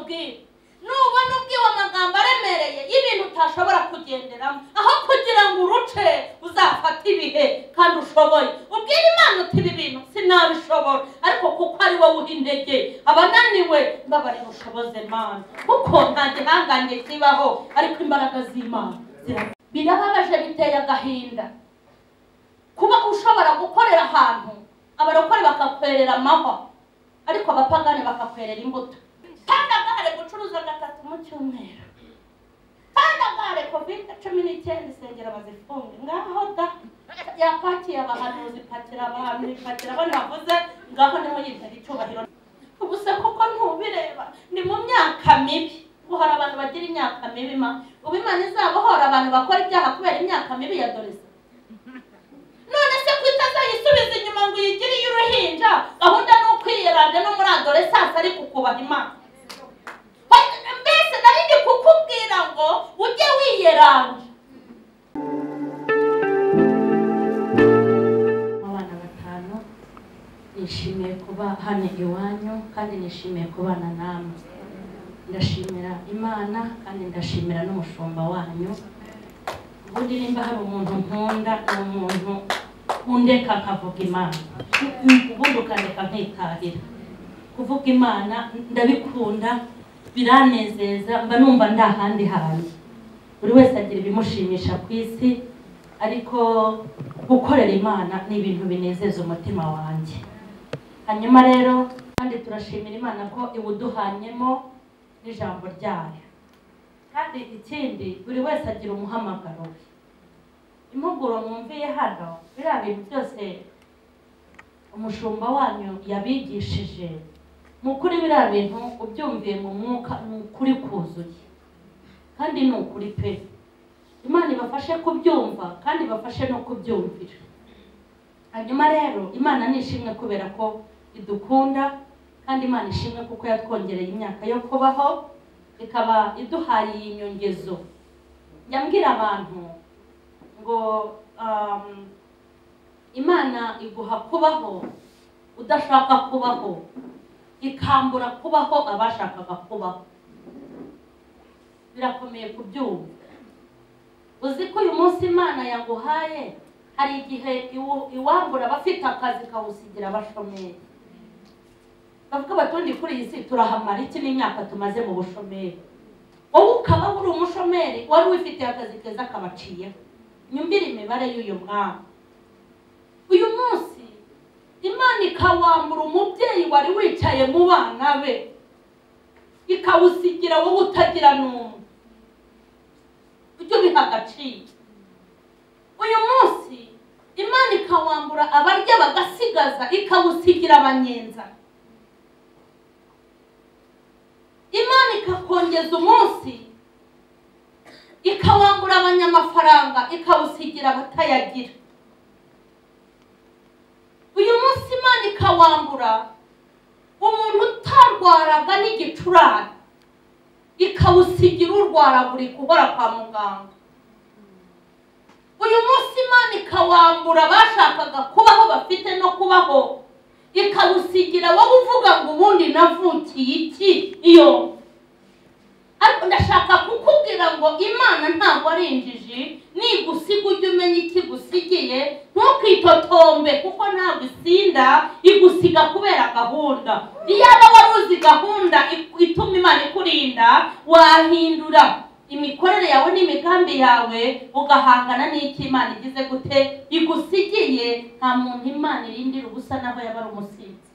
nkubwire nubona ubwiwe amagambo aremereye y'ibintu utashobora kugenderamo aho kugira ngo uruce uzafata ibihe kandi ushoboye ubwire Imana uti ibi bintu sinabishobora ariko kuko ari wowe uha intege abananiwe mbabarira ushoboze Mana kuko nta gihangange kibaho ariko imbaraga z'Imana birababaje biteye agahinda kuba ushobora gukorera ahantu abarokore bakakwerera amahwa ariko abapagane bakakwerera imbuto Tandagare gucuruza gatatu mu cyumweru Tandagare COVID-19 isengera bazifunge ngaho da yapakiye abahanuzi patira abantu ipatira abana bavuze ngaho niho yitari cyubahiro ubuse kuko ntubireba ni mu myaka mibi guhora abantu bagira imyaka mibi ubimana izabohora abantu bakora ibyaha kubera imyaka mibi ya doreza none se kwitaza yisubiza inyuma ngo yigire y'uruhinja gahunda no kwiyeranje no muri adolescence ari kukubaha Imana mbese narindi kukubwira ngo ujye wiyeranje abana batanu nishimiye kuba hano iwanyu kandi nishimiye kubana namwe ndashimira Imana kandi ndashimira n'umushumba wanyu ubundi nimba hari umuntu nkunda n'umuntu undeka nkavuga Imana ubundi ukandeka nkitahira kuvuga Imana ndabikunda biranezeza mba numva ndahandi hantu buri wese agira ibimushimisha ku isi ariko gukorera Imana ni ibintu binezeza umutima wanjye hanyuma rero kandi turashimira Imana ko ibuduhanyemo n'ijambo ryayo kandi ikindi buri wese agira umuhamagaro we impuguro mwumviye hano biriya bintu byose umushumba wanyu yabigishije mukuri biriya bintu ubyumviye mu mwuka ni ukuri kuzuye kandi ni ukuri pe Imana ibafashe kubyumva kandi ibafashe no kubyumvira hanyuma rero Imana nishimwe kubera ko idukunda kandi Imana ishimwe kuko yatwongereye imyaka yo kubaho ikaba iduhaye inyongezo nyambwira abantu ngo Imana iguha kubaho udashaka kubaho ikambura kubaho abashakaga kubaho birakomeye kubyumva uzi ko uyu munsi Imana yaguhaye hari igihe iwambura abafite akazi kawusigira abashomeri bavuga batundi kuri iyi si turahamara iki n'imyaka tumaze mu bushomeri wowe ukaba uri umushomeri wari wifitiye akazi keza kabaciye nyumvira imibare y'uyu mwana uyu munsi Imana ikawambura umubyeyi wari wicaye mu bana be ikawusigira wowe utagira n'umwe ujye ubiha agaciro uyu munsi Imana ikawambura abarya bagasigaza ikawusigira abanyenza Imana ikakongeza umunsi ikawambura abanyamafaranga ikawusigira abatayagira uyu munsi Imana ikawambura umuntu utarwaraga n'igicurane ikawusigira urwaragurika uhora kwa muganga uyu munsi Imana ikawambura bashakaga kubaho bafite no kubaho ikawusigira wowe uvuga ngo ubundi navukiye iki iyo ariko ndashaka kukubwira ngo Imana ntabwo ari injiji nigusiga ujye umenya ikigusigiye ntukitotombe kuko ntabwo isinda igusiga kubera gahunda iyaba wari uzi gahunda ituma Imana ikurinda wahindura imikorere yawe n'imigambi yawe ugahangana n'iki Imana igize gute igusigiye nta muntu Imana irindira ubusa naho yabara umusinzi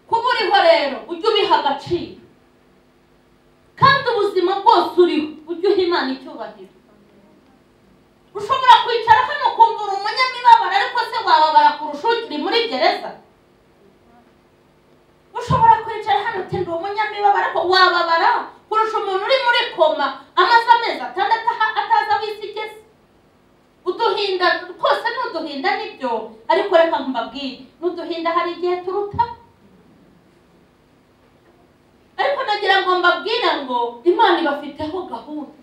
kuba uriho rero ujye ubiha agaciro kandi ubuzima bwose uriho ujye uha Imana icyubahiro ushobora kwicara hano ukumva uri umunyamibabaro ariko se wababara kurusha uri muri gereza ushobora kwicara hano uti ndi umunyamibabaro ariko wababara kurusha umuntu uri muri koma amaze amezi 6 ataza wisigeze uduhinda twose n'uduhinda nibyo ariko reka mbabwire n'uduhinda hari igihe turuta ariko nagira ngo mbabwire ngo Imana ibafiteho gahunda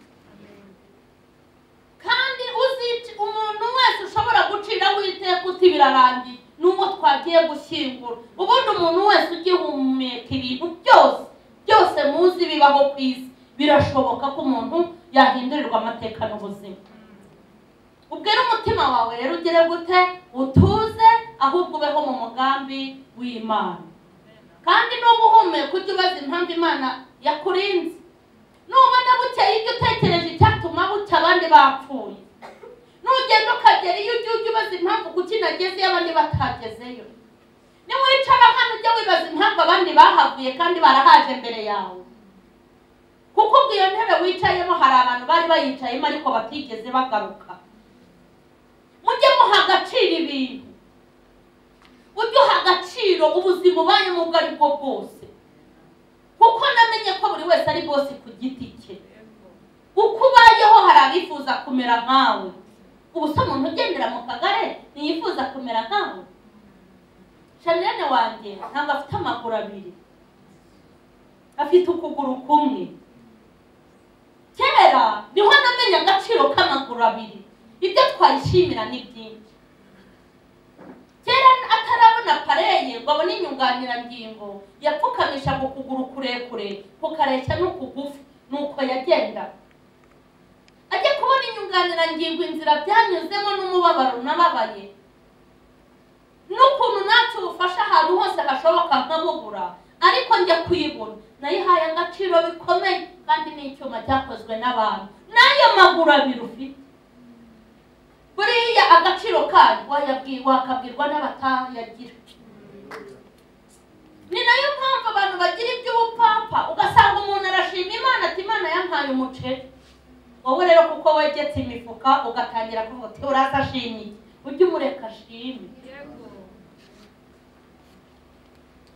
kandi uzici umuntu wese ushobora gucira witeka uti birarangiye n'uwo twagiye gushyingura ubundi umuntu wese ugihumeka guhumeka ibintu byose muzi bibaho ku isi birashoboka ko umuntu yahindurirwa amateka n'ubuzima. Ubwira umutima wawe rero ugire gute utuze ahubwo ubeho mu mugambi w'Imana. Kandi n'ubuhumeka ujye ubaza impamvu Imana yakurinze. Nubona bukeye ibyo utekereje icyatuma bucya abandi bapfuye. Nugenda ukagera iyo ujye ubaza impamvu kuki nageze abandi batagezeyo. Niwicara hano ujye wibaza impamvu abandi bahavuye kandi barahaje mbere yawe. Kuko iyo ntebe wicayemo hari abantu bari bayicayemo ariko batigeze bagaruka. Mujye muha agaciro ibintu. Ujye uha agaciro ubuzima ubayemo ubwo ari bwo bwose. Kuko namenye ko buri wese ari bose ku giti cye. Uko ubayeho hari abifuza kumera nkawe. Ubu se umuntu ugendera mu kagare ntiyifuza kumera nkawe? Shanene wanjye ntabwo afite amaguru abiri. Afite ukuguru kumwe. Kera niho namenye agaciro k'amaguru abiri. Ibyo twayishimira ni byinshi. Kera atarabona pareye ngo abone inyunganirangingo yapfukamisha ku kuguru kurekure kukareshya n'ukugufi nuko yagenda. Ajye kubona inyunganirangingo inzira byanyuzemo n'umubabaro nababaye. N'ukuntu natwe ubufasha ahantu hose hashoboka nkabubura ariko njya kuyibona nayihaye agaciro bikomeye kandi n'icyuma cyakozwe n'abantu. N'ayo maguru abiri ufite buriya agaciro kayo wakabwirwa n'abatayagira. Ni nayo mpamvu abantu bagira iby'ubupapa ugasanga umuntu arashima Imana ati Imana yampaye umuceri. Wowe rero kuko wegetse imifuka ugatangira kuvuga ati uraza ashimye ujye umureka ashime.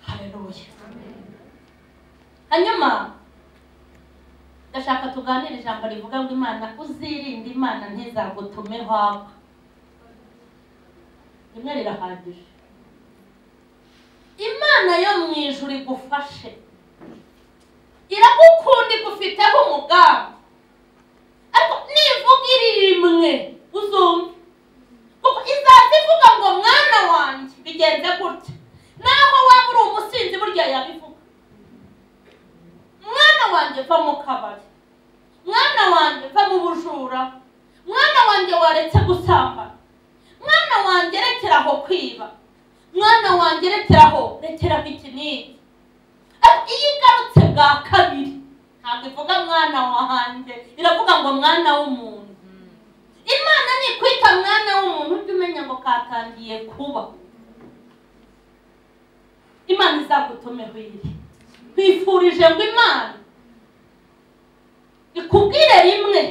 Haleluya. Hanyuma ndashaka tuganire ijambo rivuga ngo Imana uzirinde Imana ntizagutumeho apfa. Rimwe rirahagije. Imana yo mu ijuru igufashe. Iragukunda igufiteho umugambi. Ariko nivuga iri rimwe uzumva. Kuko izaza ivuga ngo mwana wanjye bigenze gutya. Naho waba uri umusinzi burya yabivuga. Mwana wanjye va mu kabari. Mwana wanjye va mu bujura. Mwana wanjye waretse gusambana. Mwana wanjye rekeraho kwiba. Mwana wanjye rekeraho iki n'iki. Iyo igarutse bwa kabiri ntabwo ivuga mwana wanjye iravuga ngo mwana w'umuntu. Imana ni kwita mwana w'umuntu ujye umenya ngo katangiye kuba. Imana izagutumeho iri. Twifurije ngo Imana ikubwire rimwe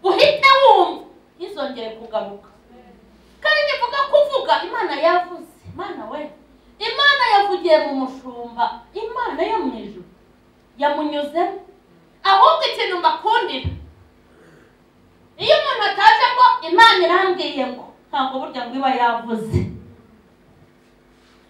uhite wumva ntizongere kugaruka. Kandi nivuga kuvuga Imana yavuze. Imana we Imana yavugiye mu mushumba. Imana yo mu ijuru yamunyuzemo. Ahubwo ikintu mbakundira iyo umuntu ataje ngo Imana irambwiye ngo ntabwo burya ngo iba yavuze.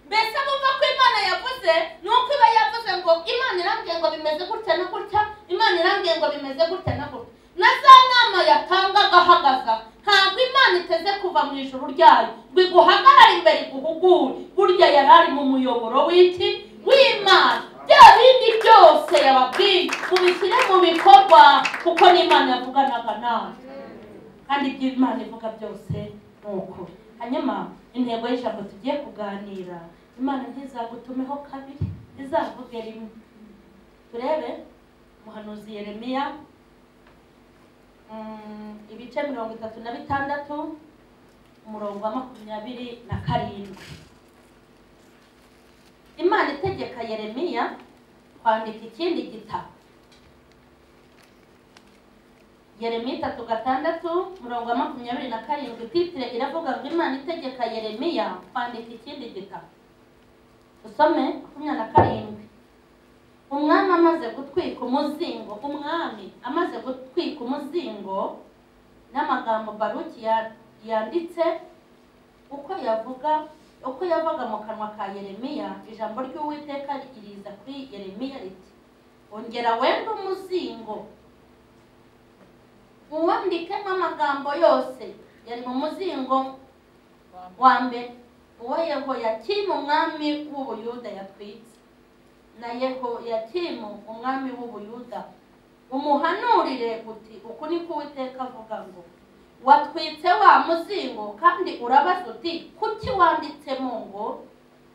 Mbese bumva ko Imana yavuze nuko iba yavuze ngo Imana irambwiye ngo bimeze gutya na gutya. Imana irambwiye ngo bimeze gutya na gutya. Na za nama yatangaga ahagaza ntabwo Imana iteze kuva mu ijuru ryayo ngo iguhagarare imbere iguhugure. Burya yarari mu muyoboro w'iki w'Imana. Bya bindi byose yababwiye mubishyire mu bikorwa kuko n'Imana yavuganaga nawe. Kandi ibyo Imana ivuga byose ni ukuri. Hanyuma intego y'ijambo tugiye kuganira Imana ntizagutumeho kabiri izavuge rimwe. Turebe umuhanuzi Yeremiya ibice 36 umurongo wa 27. Imana itegeka Yeremiya kwandika ikindi gitabo. Yeremiya 3:6 umurongo wa 27 titire iravuga ngo Imana itegeka Yeremiya kwandika ikindi gitabo. Usome 27. Umwami amaze gutwika umuzingo n'amagambo Baruki yanditse uko yavaga mu kanwa ka Yeremiya, ijambo ry'Uwiteka ririza kuri Yeremiya riti ongera wende umuzingo uwandikemo amagambo yose yari mu muzingo wa mbere uwo Yehoyakimu umwami w'Ubuyuda yatwitse. na Yehoyakimu umwami w'Ubuyuda, umuhanurire uti uku ni ko Uwiteka avuga ngo watwitse wa muzingo kandi urabaza uti kuki wanditsemo ngo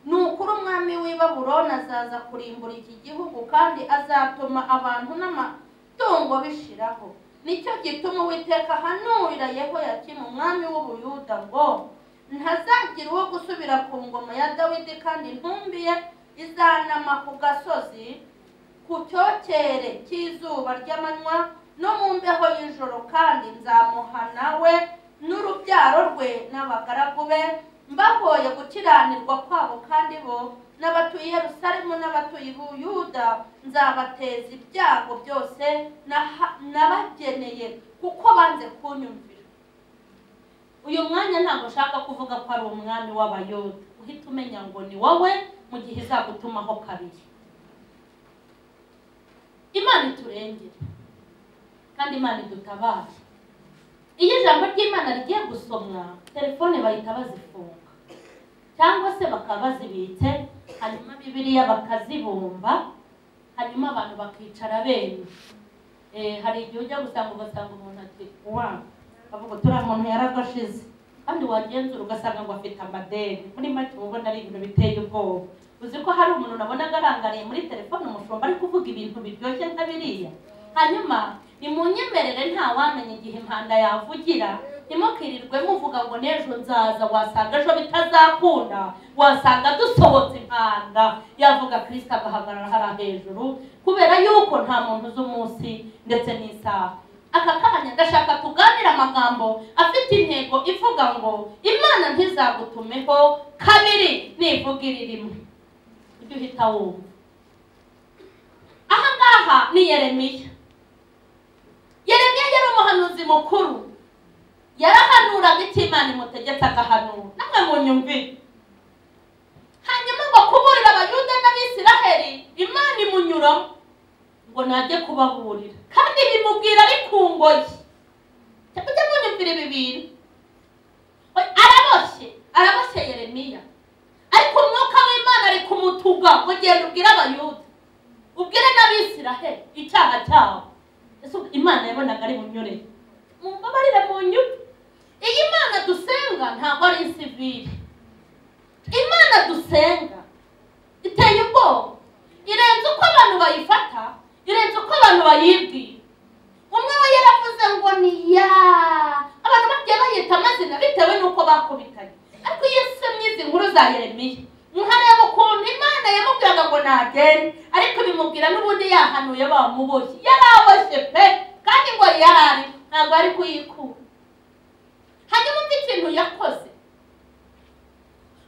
nukuri umwami w'i Babuloni azaza kurimbura iki gihugu kandi azatuma abantu n'amatungo bishiraho. Nicyo gituma Uwiteka ahanurira Yehoyakimu umwami w'Ubuyuda ngo ntazagira uwo gusubira ku ngoma ya Dawidi, kandi intumbi ye izanama ku gasozi ku cyokere cy'izuba ry'amanywa no mu mbeho y'ijoro, kandi nzamuhana we n'urubyaro rwe n'abagaragu be mbahoye gukiranirwa kwabo, kandi bo n'abatuye Yerusalemu n'abatuye Buyuda nzabateza ibyago byose nabageneye kuko banze kunyumvira. Uyu mwanya ntabwo ushaka kuvuga ko ari umwami w'Abayuda, uhita umenya ngo ni wowe mu gihe izagutumaho kabiri. Imana iturengere kandi Imana idutabare. Iyo ijambo ry'Imana rigiye gusomwa, telefone bahita bazifunga cyangwa se bakaba bazibitse, hanyuma Bibiliya bakazibumba, hanyuma abantu bakicara bene. Hari igihe ujya ugasanga umuntu ati wa avuga turiya muntu yaragashize, kandi wagenzura ugasanga ngo afite amadeni. Muri make ubona ari ibintu biteye ubwoba. Uzi ko hari umuntu nabonaga arangariye muri telefone umushumba ari kuvuga ibintu biryoshye nka biriya, hanyuma nimunyemerere nta wamenye igihe impanda yavugira, ntimukirirwe muvuga ngo n'ejo nzaza, wasanga ejo bitazakunda, wasanga dusohotse impanda yavuga Kristo agahagarara hara hejuru, kubera yuko nta muntu uzi umunsi ndetse n'isaha. Aka kanya ndashaka tuganira amagambo afite intego ivuga ngo Imana ntizagutumeho kabiri nivugira rimwe. Ibyo uhita wumva. Aha ngaha ni Yeremiya. Yeremiya yari umuhanuzi mukuru, yarahanuraga icyo Imana imutegetse agahanura. Namwe munyumvire. Hanyuma ngo kuburira Abayuda n'Abisiraheli, Imana imunyuramo ngo najye kubaburira, kandi bimubwira ari ku ngoyi. Cyangwa munyumvire ibi bintu. Araboshye Yeremiya, ariko umwuka w'Imana ari kumutuga ngo genda ubwire Abayuda, ubwire n'Abisiraheli icyaha cyabo. Imana yabonaga ari bunyure. Mumbabarire mu nyuma. Iyi Imana dusenga ntabwo ari sivile. Imana dusenga iteye ubwoba, irenze uko abantu bayifata, irenze uko abantu bayibwira. Umwe we yaravuze ngo ni ya abantu bagiye bayita amazina bitewe n'uko bakubitanye. Ariko Yesu myizi inkuru za Yeremiya, nkareba ukuntu Imana yamubwiraga ngo nagende, ariko bimubwira n'ubundi yahanuye bamuboshye. Yaraboshye pe, kandi ngo yarari ntabwo ari kuyikura. Hanyuma umva ikintu yakoze,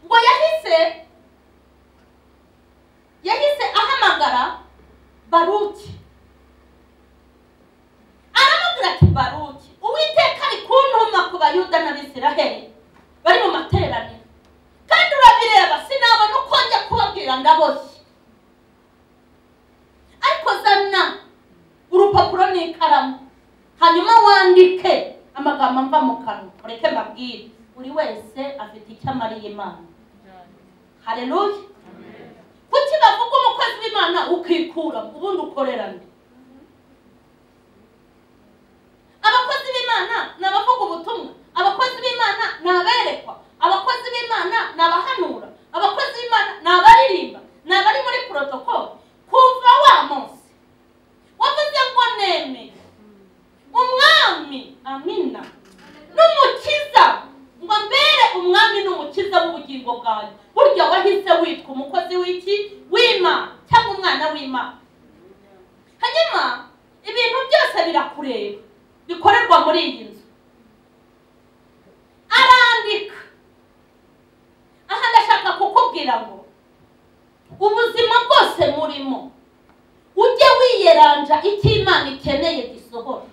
ngo yahise ahamagara Baruki. Aramubwira ati Baruki, Uwiteka ari kuntuma ku Bayuda n'Abisiraheli bari mu materaniro, kandi urabireba sinabona uko njya kubabwira ndaboshye. Ariko zana urupapuro n'ikaramu, hanyuma wandike amagambo mva mu kanwa, ureke mbabwire buri wese afite icyo amariye Imana. Haleluya. Kuki bavuga umukozi w'Imana ukikura ubundi ukorerana? Abakozi b'Imana n'abavuga ubutumwa, abakozi b'Imana n'aberekwa, abakozi b'Imana n'abahanura, abakozi b'Imana n'abaririmba, n'abari muri protocol. Kuva wa munsi wavuze ngo neme umwami, amina, n'umukiza, ngo mbere umwami n'umukiza w'ubugingo bwawe, burya wahise witwa umukozi w'iki w'Imana cyangwa umwana w'Imana. Hanyuma ibintu byose birakureba bikorerwa muri iyi nzu. Arandika. Aha ndashaka kukubwira ngo ubuzima bwose murimo ujye wiyeranja icyo Imana ikeneye gisohora.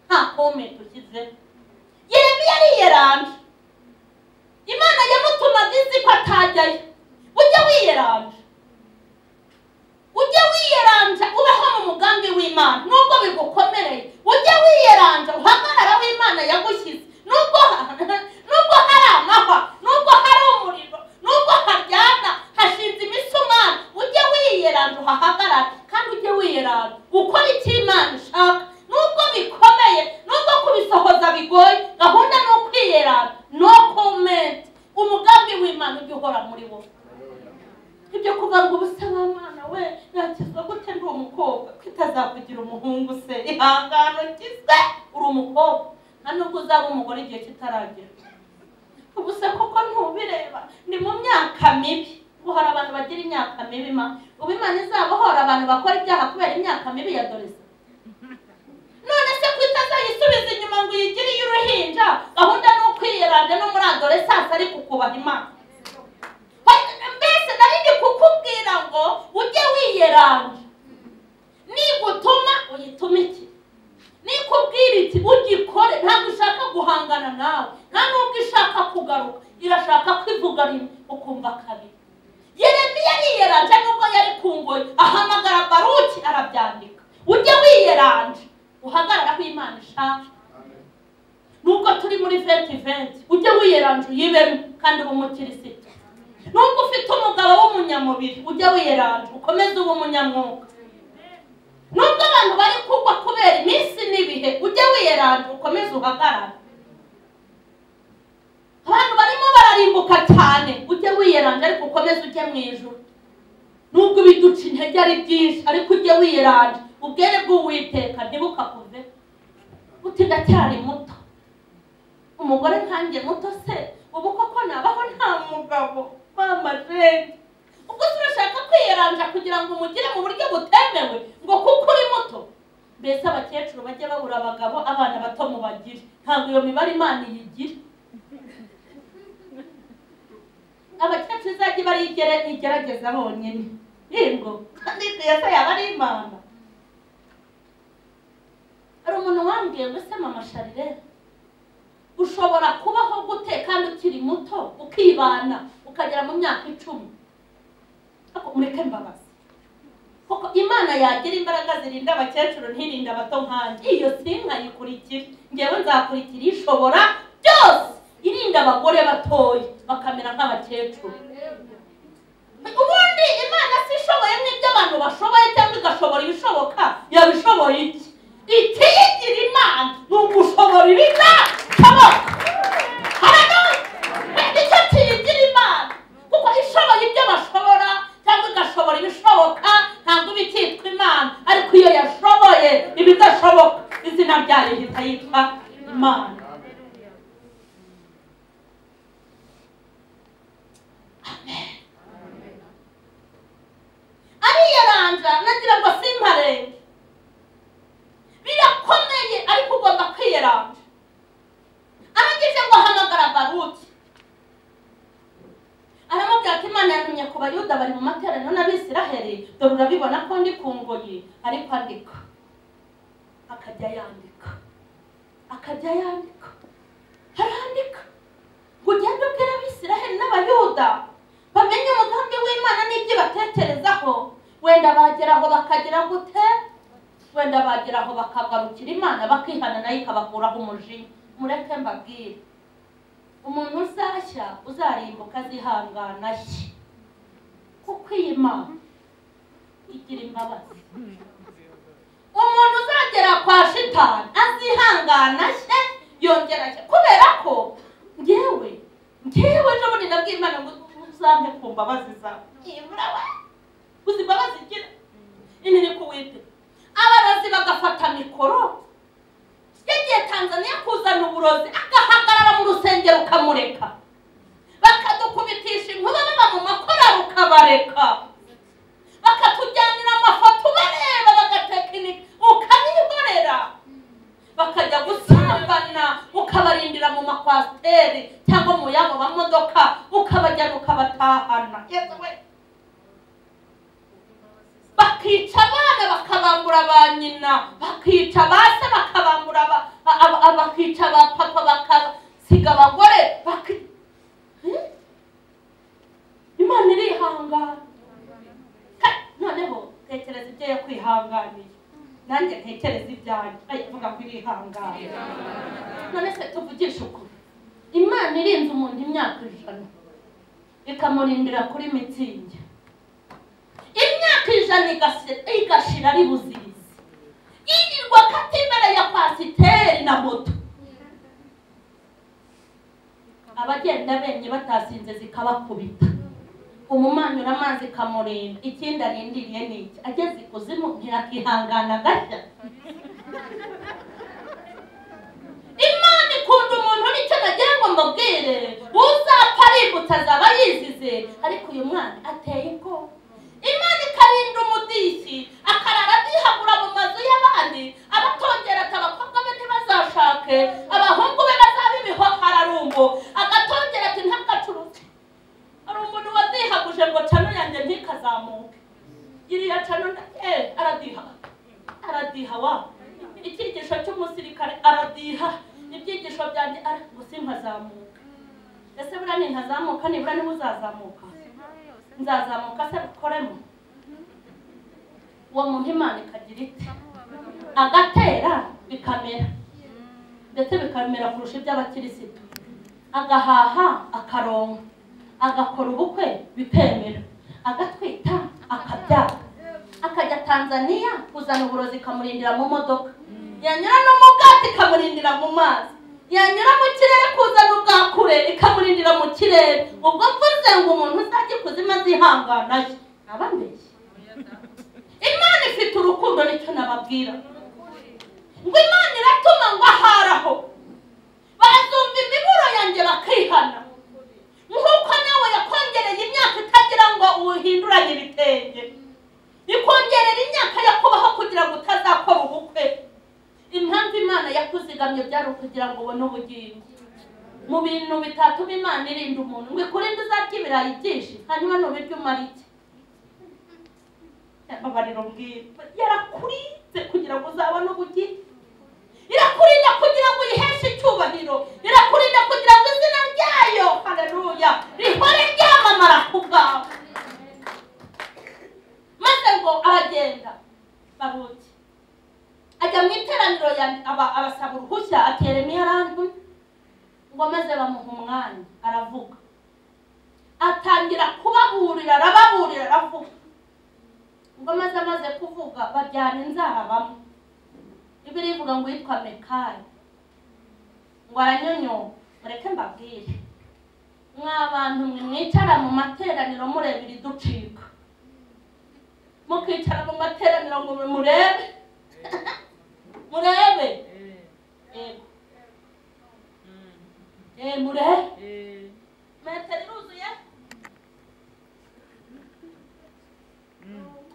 Nta komenti ushyize. Yeremiya ariyeranja. Imana yamutumaga izi ko atajyayo. Ujye wiyeranja. Ujye wiyeranja ubeho mu mugambi w'Imana nubwo bigukomereye. Ujye wiyeranja uhagarara aho Imana yagushyize. Nubwo hari amahwa, nubwo hari umuriro, nubwo haryana hashinze imisumari, ujye wiyeranja. wiyeranje uhahagarara kandi ujye wiyeranje ukora icyo Imana ishaka nubwo bikomeye nubwo kubisohoza bigoye gahunda ni ukwiyeranje no comment umugambi w'Imana ujye uhora muri wowe ibyo kuva ngo ubusaba Mana we yakizwa gute ndi umukobwa kwitazakugira umuhungu se ihangano kizwe uri umukobwa nta nubwo uzaba umugore igihe kitaragera ubuse koko ntubireba ni mu myaka mibi hari abantu bagira imyaka mibi ubu Imana izabohora abantu bakora ibyaha kubera imyaka mibi ya dorese none se kwitazayisubiza inyuma ngo uyigire y'uruhinja gahunda ni ukwiyeranje no muri adolescence ari kukubaha Imana mbese narindi kukubwira ngo ujye wiyeranje nigutuma uyitume iki nikubwira iki ugikore ntabwo ushaka guhangana nawe nta nubwo ishaka kugaruka irashaka kwivuga rimwe ukumva kabiri Yeremiya yiyeranje nubwo yari kungoye ahamagara Baruki arabyandika ujye wiyeranje uhagarara aho Imana ishaka nubwo turi muri 2020 ujye wiyeranje uyibemo kandi ube umukirisitu nubwo ufite umugabo w'umunyamubiri ujye wiyeranje ukomeze ube umunyamwuka nubwo abantu bari kugwa kubera iminsi n'ibihe ujye wiyeranje ukomeze uhagarara abantu barimo bararimbuka cyane ujye wiyeranje ariko ukomeze ujye mu ijuru nubwo biduca intege ari byinshi ariko ujye wiyeranje ubwere bw'Uwiteka ntibukakuve uti ndacyari muto umugore nkanjye muto se ubu koko nabaho nta mugabo mama jene ubwo turashaka kwiyeranja kugira ngo umugire mu buryo butemewe ngo kuko uri muto mbese abakecuru bajye babura abagabo abana bato mubagire ntabwo iyo mibare Imana iyigira abakecuru izajye igerageza bonyine yego kandi yese yaba ari Imana hari umuntu wambwiye ngo se mama Charire ushobora kubaho gute kandi ukiri muto ukibana ukagera mu myaka 10 ako mureke mbabazi koko Imana yagira imbaraga zirinda abakecuru ntirinda abato nkanjye iyo sinkayikurikira ngewe nzakurikira ishobora byose irinda abagore batoya bakamera nk'abakecuru ubundi Imana si ishoboye nk'ibyo abantu bashoboye cyangwa igashobora ibishoboka yabishoboye iki ikiyigira Imana ni ugushobora ibidashoboka nicyo kiyigira Imana kuko ishoboye ibyo bashobora cyangwa igashobora ibishoboka ntabwo bikitwa Imana ariko iyo yashoboye ibidashoboka izina ryayo rihita yitwa Imana amen ariyaranja nagira ngo simparenge birakomeye ariko ugomba kwiyeranja arangije ngo ahamagara Baruki aramubwira ati Imana yantumye ku Bayuda bari mu materaniro n'Abisiraheli dore urabibona ko ndi ku ngoyi ariko andika akajya yandika arandika ngo ugende ubwire Abisiraheli n'Abayuda bamenye umugambi w'Imana n'ibyo batekerezaho wenda bageraho bakagira gute wenda bageraho bakagarukira Imana bakihana nayo ikabakuraho umujinya mureke mbabwire umuntu uzashya uzarimbuka azihangana shye kuko iyi Imana igira imbabazi umuntu uzagera kwa shitani azihangana shye yongera shye kubera ko ngewe ejo bundi nabwiye Imana ngo uzampe ku mbabazi zawe nibura we uzi imbabazi igira ini ni kuwite abarozi bagafata mikoro yagiye Tanzania kuzana uburozi agahagarara mu rusengero ukamureka bakadukubitisha inkuba baba mu makorari ukabareka bakatujyanira amafoto bareba bagatekinika ukabihorera bakajya gusambana ukabarindira mu makwasiteri cyangwa mu yabo mamodoka ukabajyana ukabatahana bakica abana bakabambura ba nyina bakica base bakabambura bakica ba papa bakasiga abagore Imana irihangana noneho tekereza ibyo yakwihanganiye nanjye ntekereza ibyanjye ayivuga ngo irihangana none se tuvugisha ukuri Imana irinze umuntu imyaka 100 ikamurindira kuri mitsingi imyaka 100 isoni igashira ari buzirizi yirirwa kati imbere ya pasiteri na moto abagenda benye batasinze zikabakubita umumanyura amazi kamurinda ikindi arindiriye n'iki ageze ikuzimu ntiyakihangana gashya Imana ikunda umuntu nicyo nagira ngo mbabwire uzapfa arimbutse azaba yizize ariko uyu mwana ateye ubwoba Imana ikarinda umudisi akarara adihagura mu mazu y'abandi abatongera ati abakobwa be ntibazashake abahungu be bazaba ibihararumbo agatongera ati ntagacuruke hari umuntu wadihaguje ngo cano yanjye ntikazamuke iriya cano aradiha wa icyigisho cy'umusirikare aradiha ibyigisho byanjye ngo simpazamuka ese buriya nintazamuka nibura niba uzazamuka nzazamuka se bikoremo uwo muntu Imana ikagira iti agatera bikamera ndetse bikamera kurusha iby'abakirisitu agahaha akaronka agakora ubukwe bikemera agatwita akabyara akajya Tanzania kuzana uburozi kamurindira mu modoka yanyura no mu bwati kamurindira mu mazi yanyura mu kirere kuzana ubwakure ikamurindira mu kirere ubwo mvuze ngo umuntu uzajye kuzima zihangana abambeshye Imana ifite urukundo nicyo nababwira ngo Imana iratuma ngo aharaho bazumva imiburo yanjye bakihana nk'uko nawe yakongereye imyaka itagira ngo uhinduranye ibitenge ikongerera imyaka yo kubaho kugira ngo utazakora ubukwe impamvu Imana yakuzigamye byari ukugira ngo ubone ubugingo mu bintu bitatuma Imana irinda umuntu ngo ikurinde uzarya ibirayi byinshi hanyuma nubirya umara iki ababariro mbwira yarakurinze kugira ngo uzabone ubugingo irakurinda kugira ngo uyiheshe icyubahiro irakurinda kugira ngo izina ryayo haleluya rihore ryamamara ku bwawe maze ngo aragenda Baruki ajya mu iteraniro abasaba uruhushya ati Yeremiya arantu ngo maze bamuha umwanya aravuga atangira kubaburira aravuga ngo maze kuvuga bajyana inzara bamwe Bibiri ivuga ngo yitwa Mekayi ngo aranyonyo mureke mbabwire mwabantu mwicara mu materaniro murebera iducika mukicara mu materaniro ngo murebe murebe murebe metero iruzuye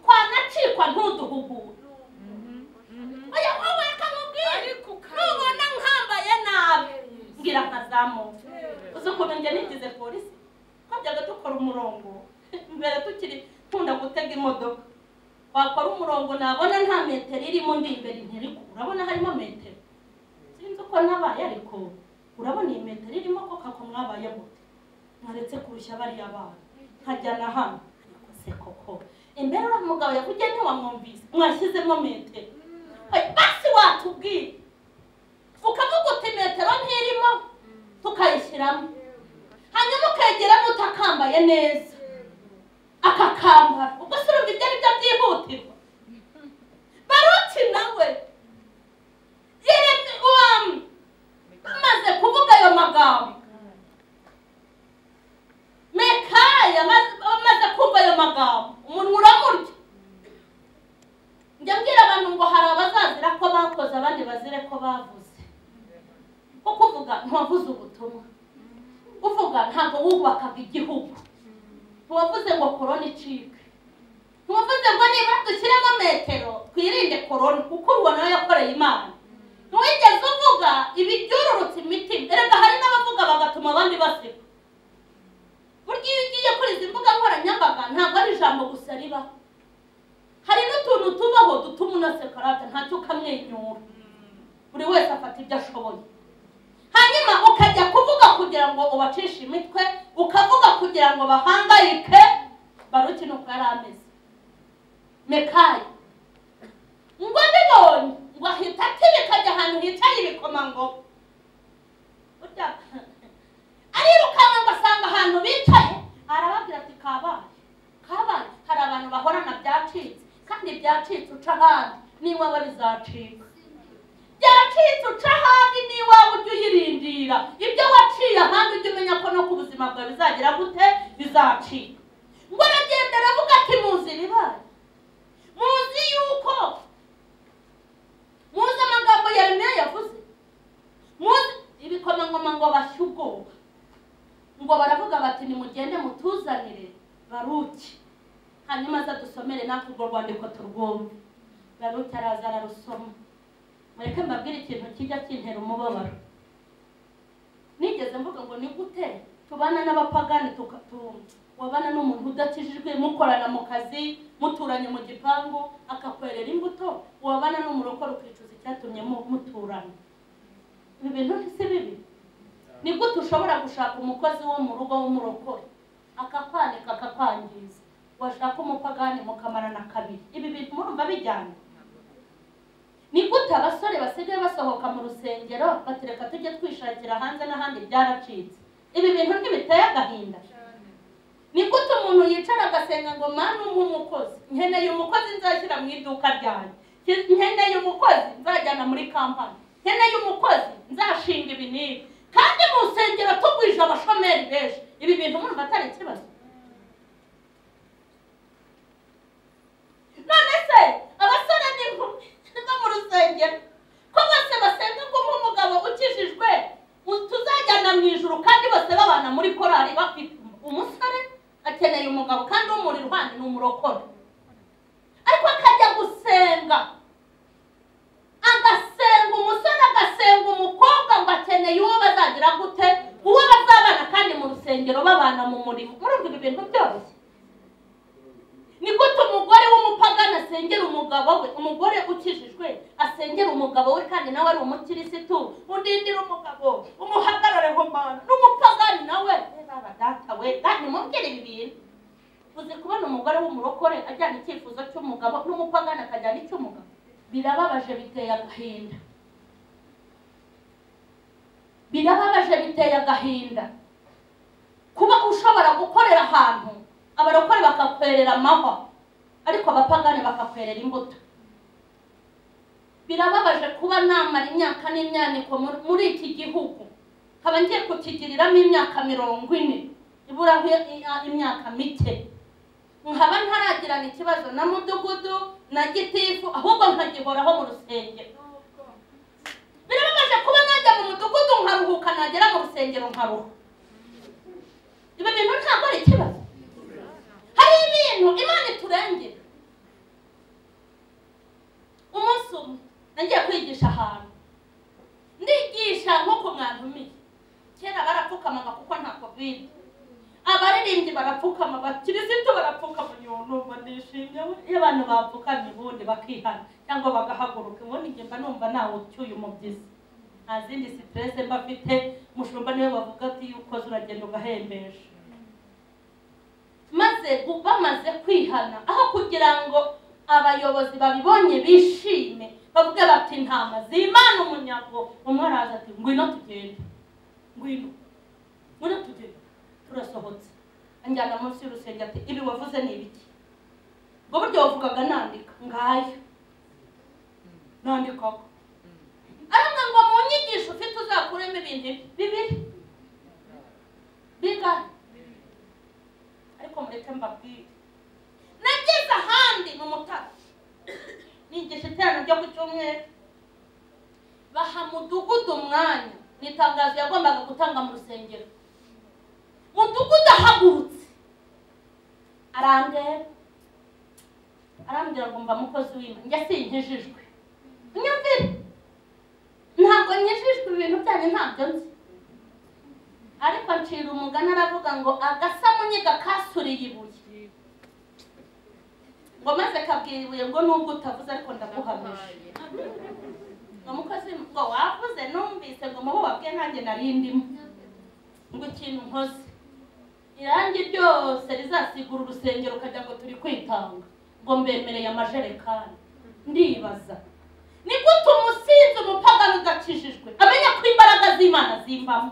twanacikwa ntuduhugure oya wowe akamubwira nubona nkambaye nabi ngira nkazamuka uzi ukuntu njye nigize polisi twajyaga dukora umurongo mbere tukiri nkunda gutega imodoka wakora umurongo nabona nta metero irimo ndi imbere nteriko urabona harimo metero sinzi uko nabaye ariko urabona iyi metero irimo ko kako mwabaye mute ntaretse kurusha bariya bana nkajyana hano se koko imbere uriya mugabo yavugiye ntiwamwumvise mwashyizemo metero basi watubwira ukavuga uti metero ntirimo tukayishyiramo hanyuma ukegeramo utakambaye neza akakambara ubwo se urumva ibyo ari byo byihutirwa Baruki nawe amaze kuvuga ayo magambo Mekayi amaze kumva ayo magambo umuntu uramurya njya mbwira abantu ngo hari abazazira ko bakoze abandi bazire ko bavuze kuko uvuga ntiwavuze ubutumwa uvuga ntabwo wubakaga igihugu ntiwavuze ngo korona icike ntiwavuze ngo niba dushyiremo metero twirinde korona kuko ubona yakoreye Imana ntiwigeze uvuga ibi byururutse imitima erega hari n'abavuga bagatuma abandi baseka burya iyo ugiye kuri izi mbuga nkoranyambaga ntabwo ari ijambo gusa ribaho hari n'utuntu tubaho dutuma unaseka rata ntacyo ukamwenyura buri wese afata ibyo ashoboye hanyuma ukajya kuvuga kugira ngo ubacishe imitwe ukavuga kugira ngo bahangayike Baruki nuko yari ameze Mekayi ngo mbibonye ngo ahita atibikajya ahantu hicaye ibikomangoma burya arirukanka ngo asanga ahantu bicaye arababwira ati kabaye hari abantu bahorana byacitse kandi byacitse uca ahandi n'iwawe bizacika, byacitse uca ahandi n'iwawe ujye uyirindira, ibyo waciye ahandi ujye umenya ko no ku buzima bwawe bizagira gute, bizacika. ngo aragenda aravuga ati muzi ibibaye, muzi yuko muzi amagambo Yeremiya yavuze, muzi ibikomangoma ngo bashye ubwoba, ngo baravuga bati nimugende mutuzanire Baruki, hanyuma aza dusomere natwe urwo rwandiko turwumve. Baruki araza ararusoma. Mureke mbabwire ikintu kijya kintera umubabaro. Nigeze mvuga ngo ni gute tubana n'abapagani wabana n'umuntu udakijijwe, mukorana mu kazi, muturanye mu gipangu, akakwerera imbuto, wabana n'umurokore ukicuza icyatumye muturana. Ibi bintu si bibi? Ni gute ushobora gushaka umukozi wo mu rugo w'umurokore akakwanika akakwangiza, washaka umupagani mukamarana kabiri? Ibi bintu murumva bijyanye? Ni gute abasore basigaye basohoka mu rusengero batereka tujye twishakira hanze n'ahandi byaracitse? Ibi bintu ntibiteye agahinda? Ni gute umuntu yicara agasenga ngo Mana umpe umukozi, nkeneye umukozi nzashyira mu iduka ryanjye, nkeneye umukozi nzajyana muri kampani, nkeneye umukozi nzashinga ibi n'ibi, kandi mu rusengero tugwije abashomeri benshi? Ibi bintu murumva atari ikibazo? None se abasore n'inkumi niba mu rusengero ko bose basenga ngo umugabo ukijijwe tuzajyana mu ijuru, kandi bose babana muri korari bafite umusore akeneye umugabo kandi umuri iruhande ni umurokore, ariko akajya gusenga, agasenga umusore agasenga umukobwa ngo akeneye uwo bazagira gute, uwo bazabana kandi mu rusengero babana mu murimo. Murumva ibi bintu byoroshye? Ni gute umugore w'umupagani asengera umugabo we, umugore ukijijwe asengera umugabo we kandi nawe ari umukirisitu, undindira umugabo umuhagarareho Mana, n'umupagani nawe baba data we, kandi mubwire ibi bintu. Uzi kubona umugore w'umurokore ajyana icyifuzo cy'umugabo n'umupagani akajyana icy'umugabo? Birababaje, biteye agahinda, birababaje, biteye agahinda kuba ushobora gukorera ahantu abarokore bakakwerera amahwa ariko abapagani bakakwerera imbuto. Birababaje kuba namara imyaka n'imyaniko muri iki gihugu, nkaba ngiye kukigiriramo imyaka 40, iburaho imyaka mike, nkaba ntaragirana ikibazo na mudugudu na gitifu, ahubwo nkagihoraho mu rusengero. Birababaje kuba najya mu mudugudu nkaruhuka, nagera mu rusengero nkaruha. Ibi bintu ntabwo ari ikibazo? Hari ibintu Imana iturengera. Umunsi umwe nagiye kwigisha ahantu, ndigisha nko ku mwantumiye. Kera barapfukamaga kuko nta covid, abaririmbyi barapfukama, abakirisitu barapfukama, numva ndishimye iyo abantu bapfukamye ubundi bakihana cyangwa bagahaguruka. Ubundi njye mba numva nawe ucyuye umubyizi, nta zindi stress mba mfite. Mushumba niwe bavuga ati ukoze uragenda ugahembesha. Maze bamaze kwihana, aho kugira ngo abayobozi babibonye bishime bavuge bati ntama z'Imana umunyago, umwe araza ati ngwino tugende, ngwino tugende. Turasohotse, anjyana munsi y'urusengero ati ibi wavuze ni ibiki? Ngo buryo wavugaga nandika. Ngayo nandika ko aranga ngo mu nyigisho ufite uzakuremo ibintu bibiri biga. Ariko mureke mbabwire, nageze ahandi mu Mutara nigisha iterano ryo ku cyumweru, baha mudugudu umwanya, n'itangazo yagombaga gutanga mu rusengero. Mudugudu ahagurutse arambwira ngo mba mukozi w'Imana, njye sinkijijwe. Nyumvire, ntabwo nkijijwe, ibintu byanyu ntabyo nzi. Ariko ncira umugani aravuga ngo agasamunyiga kasuriye ibuye, ngo maze kabwira ibuye ngo nubwo utavuze ariko ndaguhamije. Ngo mukozi ngo wavuze numvise, ngo mubo babwiye nanjye narindimo, ngo ikintu nkoze irangi ryose rizasigura urusengero ukajya ngo turi kwitanga, ngo mbemereye amajerekani. Ndibaza ni gute umusinzi umupagani udakijijwe amenya ko imbaraga z'Imana zimbamo?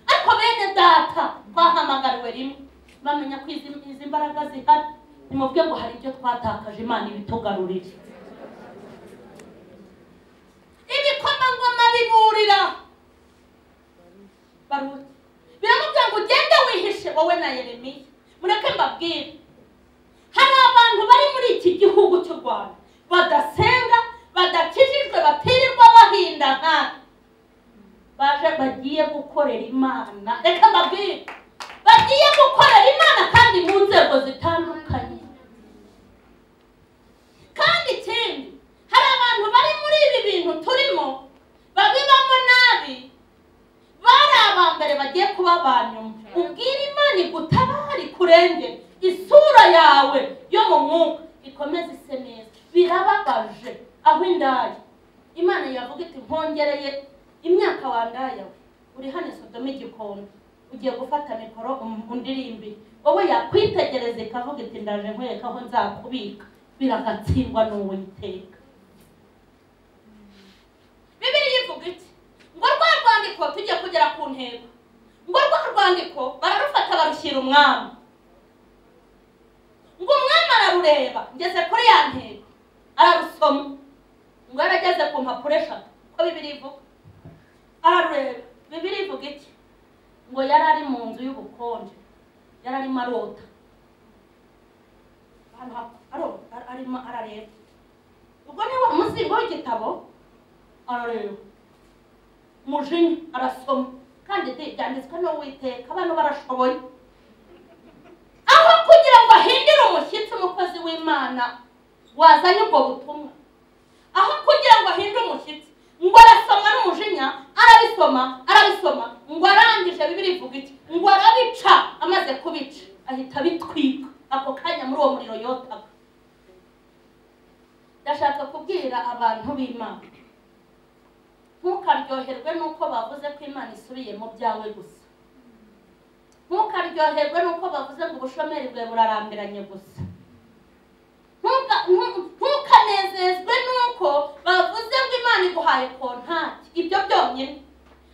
Ariko bene data twahamagariwe rimwe bamenya ko izi mbaraga zihari, nimubwe ngo hari ibyo twatakaje Imana ibitugarurire. Ibikomangoma biburira Baruti biramubwira ngo ugende wihishe wowe na Yeremiya. Mureke mbabwire, hari abantu bari muri iki gihugu cy'u Rwanda badasenga, badakijijwe, batirirwa bahinda nkana, baje bagiye gukorera Imana. Reka mbabwire, bagiye gukorera Imana kandi mu nzego zitandukanye. Kandi ikindi, hari abantu bari muri ibi bintu turimo babibamo nabi, bari abambere bagiye kuba abanyuma. Ubwira Imana igutabare kurengera, isura yawe yo mu mwuka ikomeze ise neza. Birababaje aho indaya Imana yavuga iti nkongereye imyaka wandaya we, uri hano Sodoma Igikondo, ugiye gufata mikoro undirimbi, wowe yakwitegereza ikavuga iti ndaje nkwereka aho nzakubika, biragatsindwa n'Uwiteka. Bibiliya ivuga iki? Ngo rwa rwandiko tujye kugera ku ntego, ngo rwa rwandiko bararufata barushyira umwami, ngo umwami ararureba, ngeze kuri ya ntego ararusoma, ngo yarageze ku mpapuro 3 ko Bibiliya ivuga, ararureba. Bibiliya ivuga iki? Ngo yari ari mu nzu y'ubukonje, yari arimo arota, arimo arareba. Ubwo ni wa muzingo w'igitabo arareba, umujinya arasoma, kandi byanditswe n'Uwiteka, abantu barashoboye. Aho kugira ngo ahindire umushyitsi umukozi w'Imana wazanye ubwo butumwa, aho kugira ngo ahindire umushyitsi, ngo arasoma n'umujinya, arabisoma, ngo arangije Bibiliya ivuga iki? Ngo arabica, amaze kubica ahita bitwika ako kanya muri uwo muriro yotaga. Ndashaka kubwira abantu b'Imana, ntukaryoherwe nuko bavuze ko Imana isubiye mu byawe gusa, ntukaryoherwe nuko bavuze ngo ubushomeri bwe burarambiranye gusa, ntukanezezwe nuko bavuze ngo Imana iguhaye kontaki, ibyo byonyine.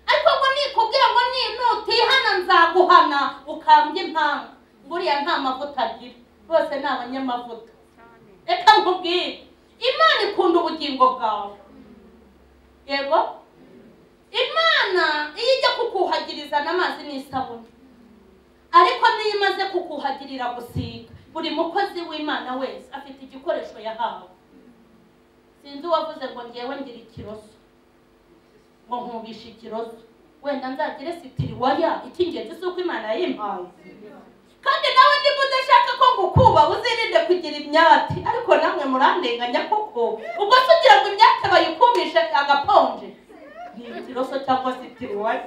Ariko ngo nikubwira ngo nutihana nzaguhana ukambye impanga, ngo uriya nta mavuta agira, bose ni abanyamavuta. Reka nkubwire, Imana ikunda ubugingo bwawe. Yego, Imana iyo ijya kukuhagiriza n'amazi n'isabune, ariko niyo imaze kukuhagirira gusiga, buri mukozi w'Imana wese afite igikoresho yahawe. Sinzi uwavuze ngo ngewe ngira ikiroso, ngo nkubisha ikiroso, wenda nzagire sitiriwaya, icy'ingenzi si uko Imana yayimpaye. Kandi nawe niba udashaka ko ngukuba uzirinde kugira imyati, ariko namwe murandenganya koko. Ubwo se ugira ngo imyati bayikubishe agaponje, ikiroso cyangwa sitiriwaya.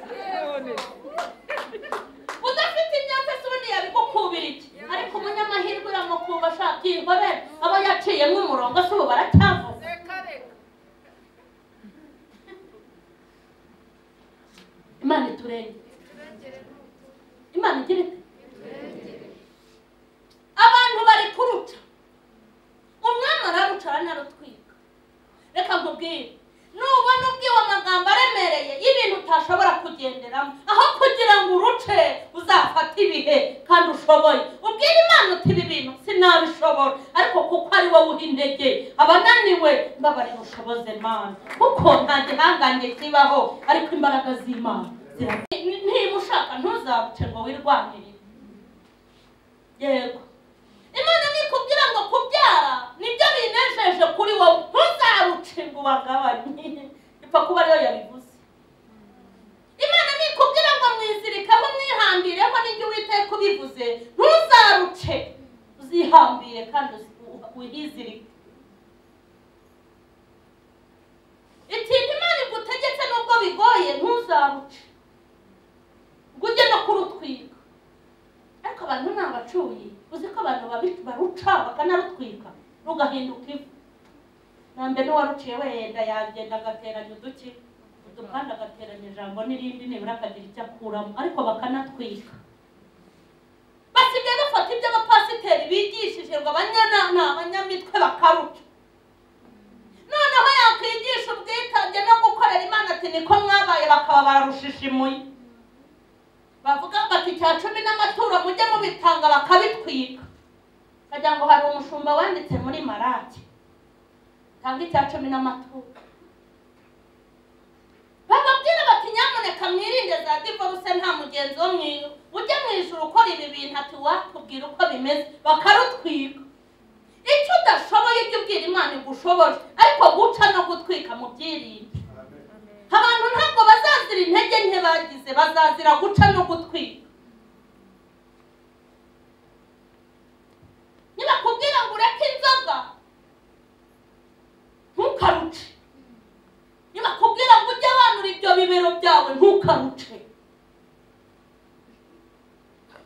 Udafite imyaka se ubundi yabigukubira iki? Ariko umunyamahirwe uramukuba ashaka byihorera, aba yaciyemo umurongo se ubu baracyavuga. Imana iturenge, Imana igira iti abantu bari kuruca, umwami araruca aranarutwika. Reka nkubwire, nubona ubwiwe amagambo aremereye y'ibintu utashobora kugenderamo, aho kugira ngo uruce uzafata ibihe kandi ushoboye, ubwire Imana uti ibi bintu sinabishobora, ariko kuko ari wowe uha intege abananiwe, mbabarira ushoboze Mana, kuko nta gihangange kibaho ariko imbaraga z'Imana niba ushaka ntuzabuce ngo wirwanire. Yego, Imana nikubwira ngo kubyara nibyo binejeje kuri wowe, ntuzaruce ngo bagabanye, ipfa kuba ariyo yabivuze. Imana nikubwira ngo mwizirikaho mwihambireho, n'ibyo Uwiteka ubivuze, ntuzaruce, uzihambire kandi wihizirike. Ikintu Imana igutegetse nubwo bigoye, ntuzaruce ngo ujye no kurutwika. Ariko abantu ni abacuyi, uzi ko abantu baruca bakanarutwika rugahinduka ivu. Nambe n'uwaruciye wenda yagenda agateranya udupanda, agateranya ijambo n'irindi, nibura akagira icyo akuramo, ariko bakanatwika. Basigaye bafata ibyo abapasiteri bigishije ngo abanyamitwe bakaruca. Noneho yakwigisha ubwitange no gukorera Imana ati niko mwabaye, bakaba bararushishimuye. Bavuga bati 10 n'amaturo mujye mubitanga, bakabitwika. kagira ngo hari umushumba wanditse muri Maraki tanga icya 10 n'amaturo bababwira bati nyamuneka mwirinde za divorce nta mugenzi wo mwiyo ujye mu ijuru ukora ibi bintu ati watubwira uko bimeze bakarutwika icyo udashoboye ujye ubwira Imana igushoboje ariko guca no gutwika mu byirinde abantu ntabwo bazazira intege nke bagize bazazira guca no gutwika niba kubwira ngo ureke inzoga ntukaruce niba kubwira ngo ujye wanura ibyo bibero byawe ntukaruce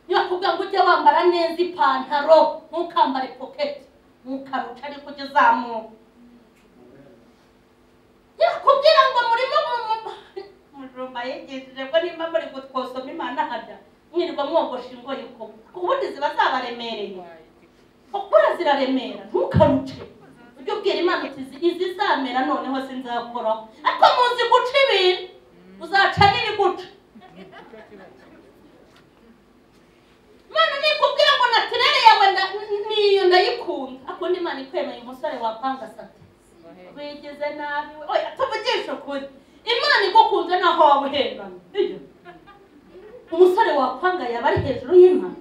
niba kubwira ngo ujye wambara neza ipantaro ntukambare pocket ntukaruce ariko ujye uzamuka niba kubwira ngo murimo mujumba yegejeje ko nimba muri gutwosoma Imana hada mwirirwa mwogosha ingoyi ko ubundi ziba zabaremereye ukura ziraremera ntukaruce ujye ubwira Imana uti izi zamera noneho sinzakoraho ariko muzi guca ibintu uzaca n'ibiguca Imana nikubwira ngo natirere yawe niyo ndayikunda akundi Imana ikwemeye umusore wapanga sate wigeze nabi we oya tuvugisha kuri Imana igukunze naho waba uhengana umusore wapanga yaba ari hejuru y'Imana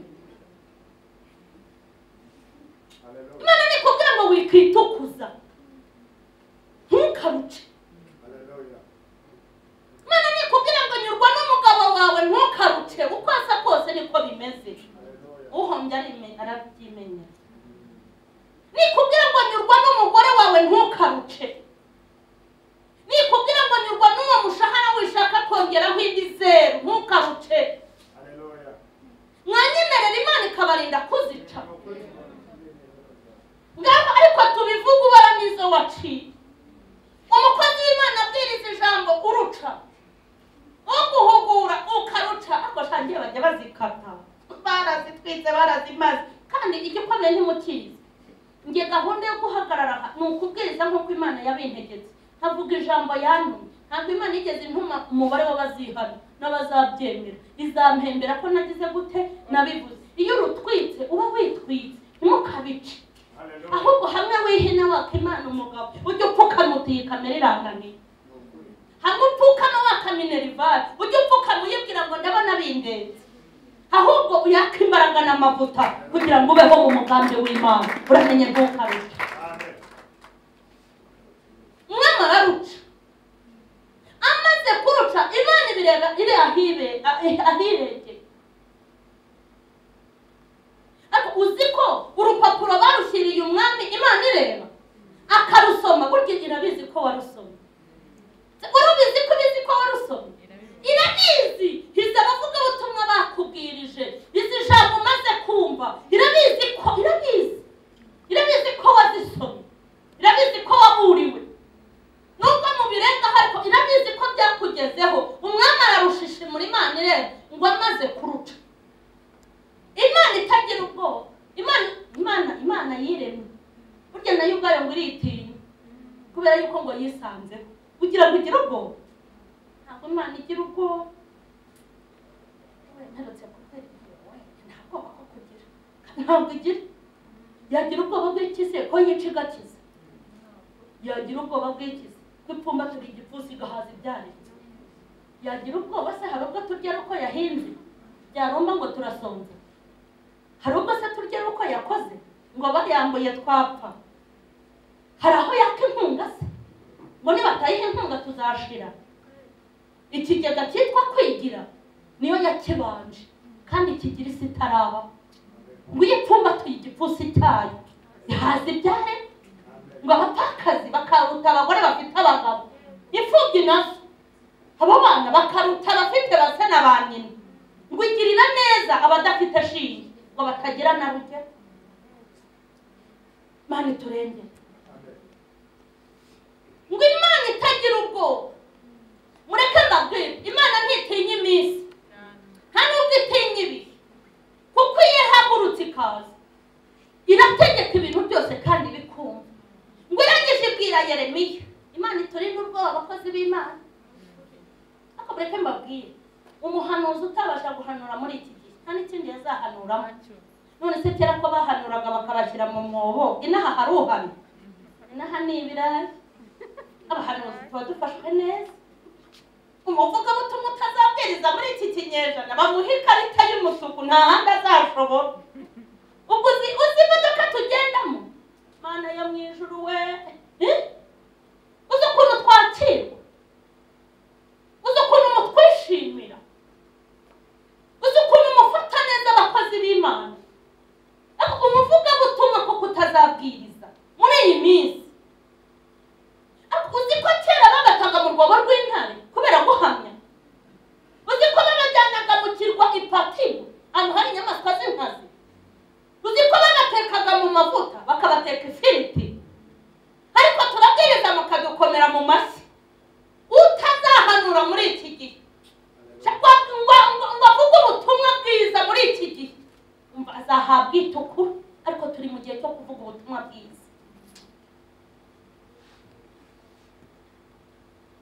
Imana nikubwira ngo wikwitukuza ntukaruce Imana nikubwira ngo nyurwa n'umugabo wawe ntukaruce uko asa kose niko bimeze uhombye arabyimenya nikubwira ngo nyurwa n'umugore wawe ntukaruce nikubwira ngo nyurwa n'uwo mushahara wishaka kongeraho indi zeru ntukaruce mwanyemerera Imana ikabarinda kuzica ngaho ariko tubivuga ubaramizo waciye umukozi w'Imana abwiriza ijambo uruca uguhugura ukaruca ako shangiye bajya bazikata barazitwitse barazimaze kandi igikomeye ntimukizi ngiye gahunda yo guhagarara ni ukubwiriza nk'uko Imana yabintegetse nkavuga ijambo yantumye ntabwo Imana igeze intuma umubare w'abazihana n'abazabyemera izampembera ko nagize gute nabivuze iyo urutwitse uba witwitse ntukabice ahubwo hamwe wihina waka Imana umugabo ujye upfukama utiye kamera iranganiye hamwe upfukama waka minerivare ujye upfukama uyibwira ngo ndabona bindenze ahubwo uyaka imbaraga n'amavuta kugira ngo ubeho mu mugambi w'Imana uramenye ntukaruce mwamara ruca amaze kuruca Imana ibireba iri ahirenge ariko uzi ko urupapuro barushyiriye umwami Imana ireba akarusoma burya irabizi ko warusoma urubizi ko bizi ko warusoma irabizi hize abavuga ubutumwa bakubwirije izi jambo umaze kumva irabizi ko wazisomye irabizi ko waburiwe nubwo mu birenga ariko irabizi ko byakugezeho umwami ararushishe muri Imana ireba ngo amaze kuruca Imana itagira ubwoba Imana yiremye burya nayo ubwayo ngo iritinya kubera yuko ngo yisanzeho kugira ngo igire ubwoba ntabwo Imana igira ubwoba ntarutse ntabwo ko kugira ntabwo igira yagira ubwoba bw'ikize ko yica igakiza yagira ubwoba bw'ikize kwipfumba turi igipfusi gahaza ibyaretse yagira ubwoba se hari ubwo turya uko yahinze byarumba ngo turasonza hari ubwo se turya uko yakoze ngo bayambuye twapfa hari aho yaka inkunga se ngo nibatayihe inkunga tuzashira ikigega cyitwa kwigira niyo yakibanje kandi kigira isi itaraba ngo iyipfumba tuyi igipfusi cyayo ihaza ibyare ngo abapfakazi bakaruta abagore bafite abagabo imfubyi nazo abo bana bakaruta abafite base na ba nyina ngo igirira neza abadafite shinge ngo batagira na rugero Imana turengere ngo Imana itagira ubwoba mureke mbabwire Imana ntitinya iminsi nta nubwo itinya ibihe kuko iyo ihagurutse ikaza irategeka ibintu byose kandi bikumva ngo irangije ibwira Yeremiya Imana iturinde ubwoba abakozi b'Imana ariko mureke mbabwire umuhanuzi utabasha guhanura muri iki gihe nta n'ikindi yazahanuramo none se kera ko bahanuraga bakabashyira mu mwobo inaha hari uhari inaha ni ibirayi abahanuzi tuba dufashwe neza umuvugabutumwa utazabwiriza muri iki kinyejana bamuha ikarita y'umutuku nta handi azashobora ubwo uzi imodoka tugendamo mana yo mu ijuru we uzi ukuntu twakirwa uzi ukuntu mutwishimira uzi ukuntu mufata neza abakozi b'Imana ariko umuvugabutumwa kuko utazabwiriza muri iyi minsi uzi ko kera bagataga mu rwobo rw'intare kubera guhamya uzi ko babajyanaga mu kirwa Ipatimu ahantu hari inyamaswa z'inkazi uzi ko babatekaga mu mavuta bakabateka ifiriti ariko turabwiriza mukadukomera mu mashyi utazahanura muri iki gihe ngo avuge ubutumwa bwiza muri iki gihe umva azahabwa itukura ariko turi mu gihe cyo kuvuga ubutumwa bwiza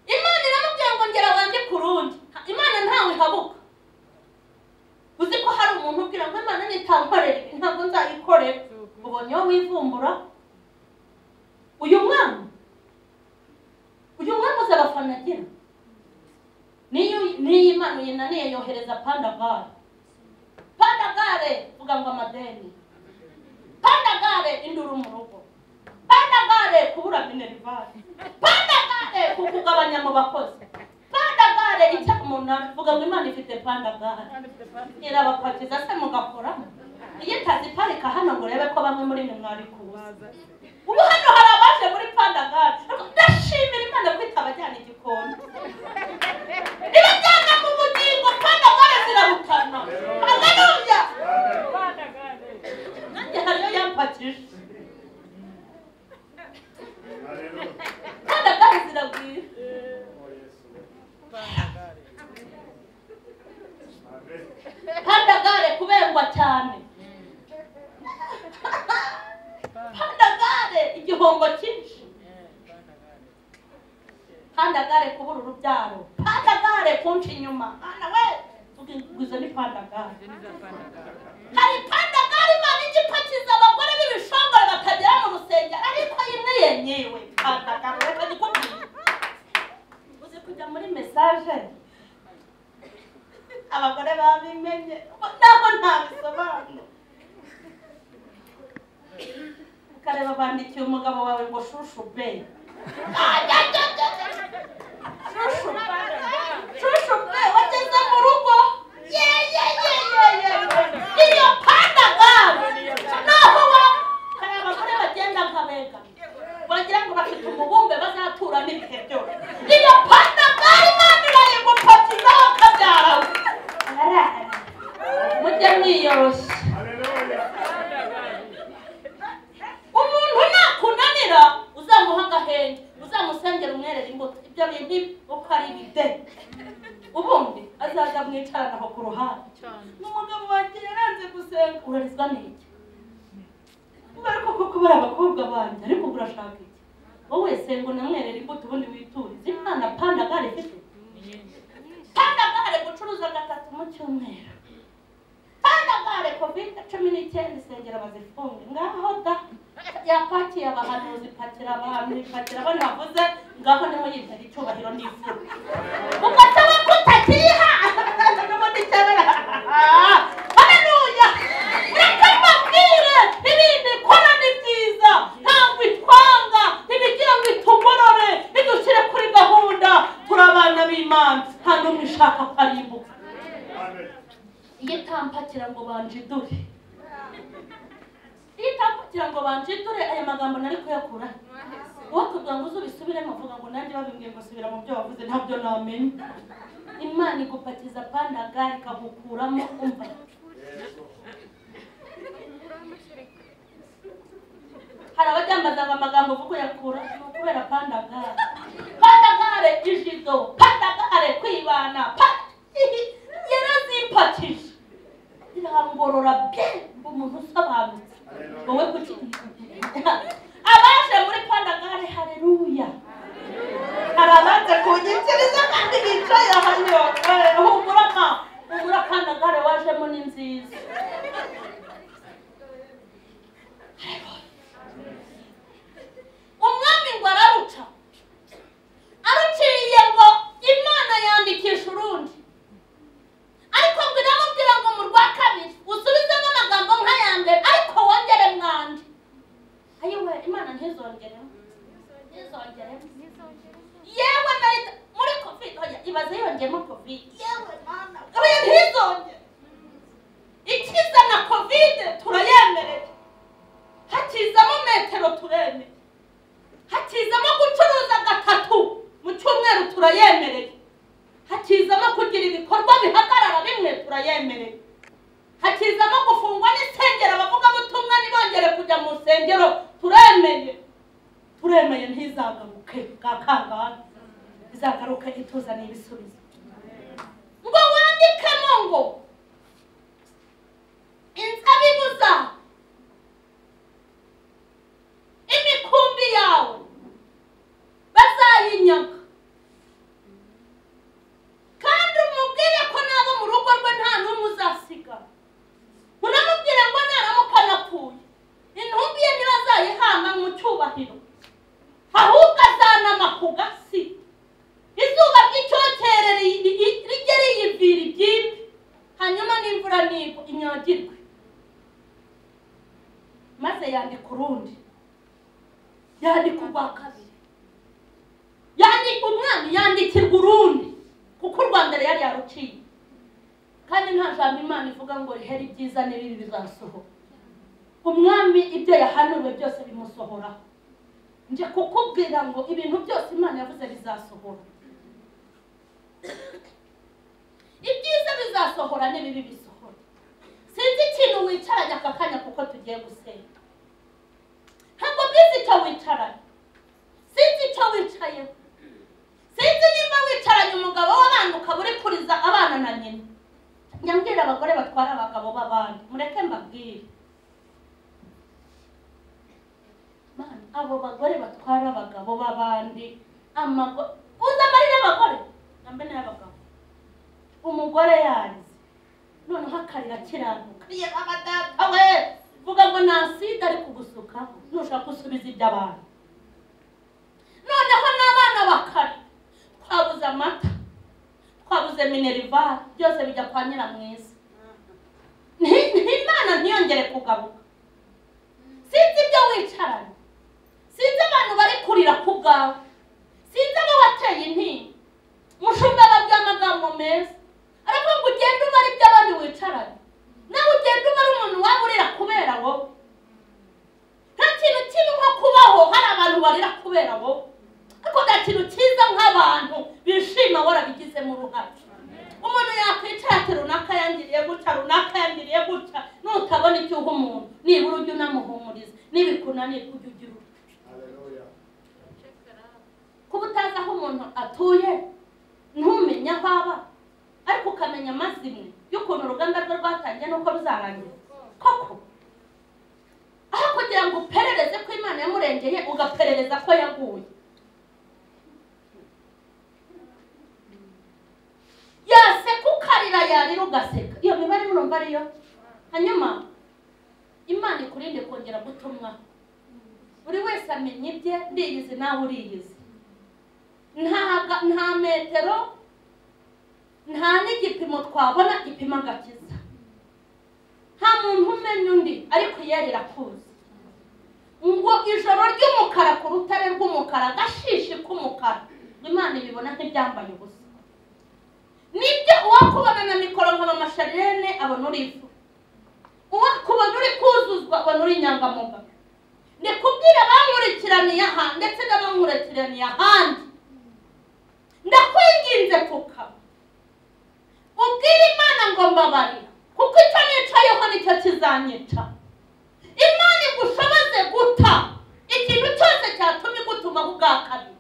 Imana iramubwira ngo ngera wanje kurundi Imana ntawe habuka uzi ko hari umuntu ubwira ngo Imana nitankorera ibi ntabwo nzayikorera ubonye wo wivumbura uyu mwana uzabafana agira niyo Imana yinaniye yohereza pandagare vuga ngo amadeni pandagare induru mu rugo pandagare kubura minerivare pandagare kukugabanya mu bakozi pandagare icyamunara vuga ngo Imana ifite pandagare irabapakiza se mugakoramo iyo itaziparika hano ngo urebe ko bamwe muri mwe mwari kuza ubu hano hari abaje muri pandagare ndashimira Imana ko itabajyana igikoni ibajyana mu bugingo pandagare zirabukana haleluya nanjye hariyo yampakije pandagare ziragwira pandagare kubengwa cyane pandagare igihombo cyinshi pandagare kubura urubyaro pandagare kunca inyuma ana we ubwizo ni pandagare hari pandagare Imana igipakiza abagore b'ibishongore bakagera mu rusengero ariko imwe yenyewe pandagare reka nikubwire uzi kujya muri message abagore babimenye naho ntabisobanura ukareba bandikiye umugabo wawe ngo shushu be shushu be wageze mu rugo iyo pandagare naho hari abagore bagenda nkabega wagira ngo bafite umubumbe bazatura n'ibihe byose iyo pandagare Imana irayigupakiza bakabyara mujye mwiyoroshya umuntu nakunanira uzamuha agahenge uzamusengera umwerera imbuto ibyo bintu uko ari bide ubundi azaza mwicaranaho ku ruhande n'umugabo wanjye yaranze gusenga urarizwa n'iki ariko koko bari abakobwa banjye ariko urashaka iki wowe senga unamwerera imbuto ubundi witurize Imana pandagare ifite pandagare gucuruza 3 mu cyumweru pandagare COVID-19 isengera bazifunge ngaho da yapakiye abahanuzi ipakira abantu ipakira abana bavuze ngaho niho yintera icyubahiro n'ifuru ugasaba kutakiha n'ubundi cyabera haleluya reka mbabwire ibindi kora ni byiza ntabwo itwanga ibigira ngo itugorore idushyire kuri gahunda turi abana b'Imana nta n'umwe ushaka karimbuka iyo itampakira ngo banjidure itampakira ngo banjidure aya magambo nari kuyakura wakubwira ngo uzubisubiremo uvuga ngo nanjye babimbwiye ngo subira mu byo wavuze ntabyo namenye Imana igupakiza pandagare ikagukuramo umva hari abajyambaza amagambo uvuga yakura ni ukubera pandagare ijido pandagare kwibana yarazipakije irangorora bye umuntu usobanutse wowe kuki abaje muri pandagare haleluya hari abaje kunyikiriza kandi bicaye hano humura pandagare wajemo ni nziza ntizongeremo yewe nahita muri covid oya ibaze yongeyemo covid yewe mana oya ntizongere ikiza na covid turayemereye hakizamo metero turemeye hakizamo gucuruza gatatu mu cyumweru turayemereye hakizamo kugira ibikorwa bihagarara bimwe turayemereye hakizamo gufungwa n'isengero abavuga butumwa ntibongere kujya mu nsengero turemeye ntizagaruke kakangana izagaruke ituzaniye ibisubizo ngo wandikemo ngo inzabibu zawe imikumbi yawe bazayinyaga kandi umubwire ko nabo mu rugo rwe nta n'umwe uzasigara unamubwire ngo naramuka napfuye intumbi ye ntibazayihanga mu cyubahiro ahubwo azanama ku gasi izuba ry'icyokerere rijye riyivira ibyimbi hanyuma n'imvura nigwa inyagirwe maze yandika urundi yandika urwa kabiri yandika umwami yandikirwa urundi kuko u Rwanda yari yaruciye kandi nta jambo Imana ivuga ngo rihere ibyiza n'ibibi bizasohora umwami ibyo yahanuwe byose bimusohoraho nje kukubwira ngo ibintu byose Imana yavuze bizasohora ibyiza bizasohora n'ibibi bisohora sinzi ikintu wicaranye aka kanya kuko tugiye gusenga ntabwo bizi icyo wicaranye sinzi icyo wicaye sinzi nimba wicaranye umugabo w'abandi ukaba uri kuriza abana na nyina nyambwira abagore batwara abagabo b'abandi mureke mbabwire man abo bagore batwara abagabo b'abandi uza amarira abagore nambe n'abagabo umugore yarize noneho akarira kiranuka yeba badata we vuga ngo nasida ari kugusuka nushaka gusubiza iby'abantu noneho n'abana bakari twabuze amata twabuze minerivare byose bijya kwa Nyiramwiza Imana ntiyongere kugaruka sinzi ibyo wicaranye sinzi abantu bari kurira ku bwawe sinzi abo wateye intinyi mushumba baby'amagambo meza ariko ngo ugende umara iby'abandi wicaranye nawe ugende umara umuntu waba urira kubera wowe nta kintu kibi nko kubaho hari abantu barira kubera wowe ariko nta kintu cyiza nk'abantu bishima warabigizemo uruhare umuntu yakwicara ati runaka yangiriye gutya nutabona icyo uha umuntu nibura ujye unamuhumuriza nibikunaniye ujye ugira kuba utazi aho umuntu atuye ntumenye aho aba ariko ukamenya amazimwe y'ukuntu uruganda rwe rwatangiye n'uko ruzarangira koko aho kugira ngo uperereze ko Imana yamurengeye ugaperereza ko yaguye yaseka ukarira yarira ugaseka iyo mibare murumva ariyo hanyuma Imana ikurinde kongera gutumwa buri wese amenya ibye ndiyizi nawe uriyizi nta metero nta n'igipimo twabona gipima agakiza nta muntu umenya undi ariko yerera kuza ngo ijoro ry'umukara ku rutare rw'umukara agashishi k'umukara Imana ibibona nk'ibyambaye ubusa nibyo uwakubona na mikoro nka Masharirene abona uri ifu uwakubona uri kuzuzwa abona uri inyangamuga ndikubwira abankurikiraniye aha ndetse n'abankurikiraniye ahandi ndakwinginze tukaba ubwira Imana ngo mbabarira kuko icyo nicayeho nicyo kizanyica Imana igushoboze guta ikintu cyose cyatuma igutumaho ubwa kabiri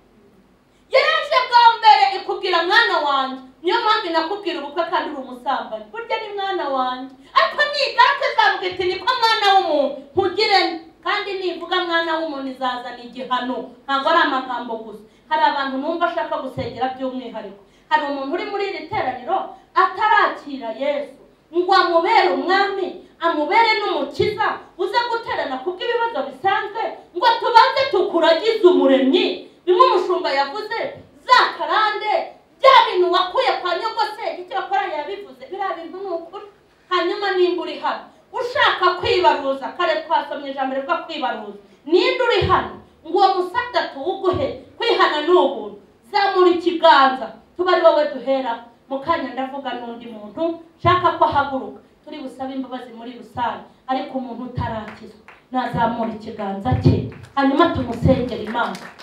yaraje bwa mbere ikubwira mwana wanjye niyo mpamvu nakubwira ubukwe kandi uri umusambanyi burya ni mwana wanjye ariko nigaruka izavuga iti niko mwana w'umuntu nkugire kandi nivuga mwana w'umuntu izazana igihano ntabwo ari amagambo gusa hari abantu numva ashaka gusengera by'umwihariko hari umuntu uri muri iri teraniro atarakira Yesu ngo amubere umwami amubere n'umukiza uze guterana kubw'ibibazo bisanzwe ngo tubanze tukuragize umuremyi bimwe umushumba yavuze za karande bya bintu wakuye kwa nyogosenge icyo bakora yabivuze biriya bintu ni ukuri hanyuma nimba uri hano ushaka kwibaruza kare twasomye ijambo rivuga kwibaruza ninde uri hano ngo uwo musabwa tuwuguhe kwihana n'ubuntu zamura ikiganza tuba ari wowe duhera mu kanya ndavuga n'undi muntu shaka ko ahaguruka turi busabe imbabazi muri rusange ariko umuntu utarakizwa nazamura ikiganza cye hanyuma tumusengera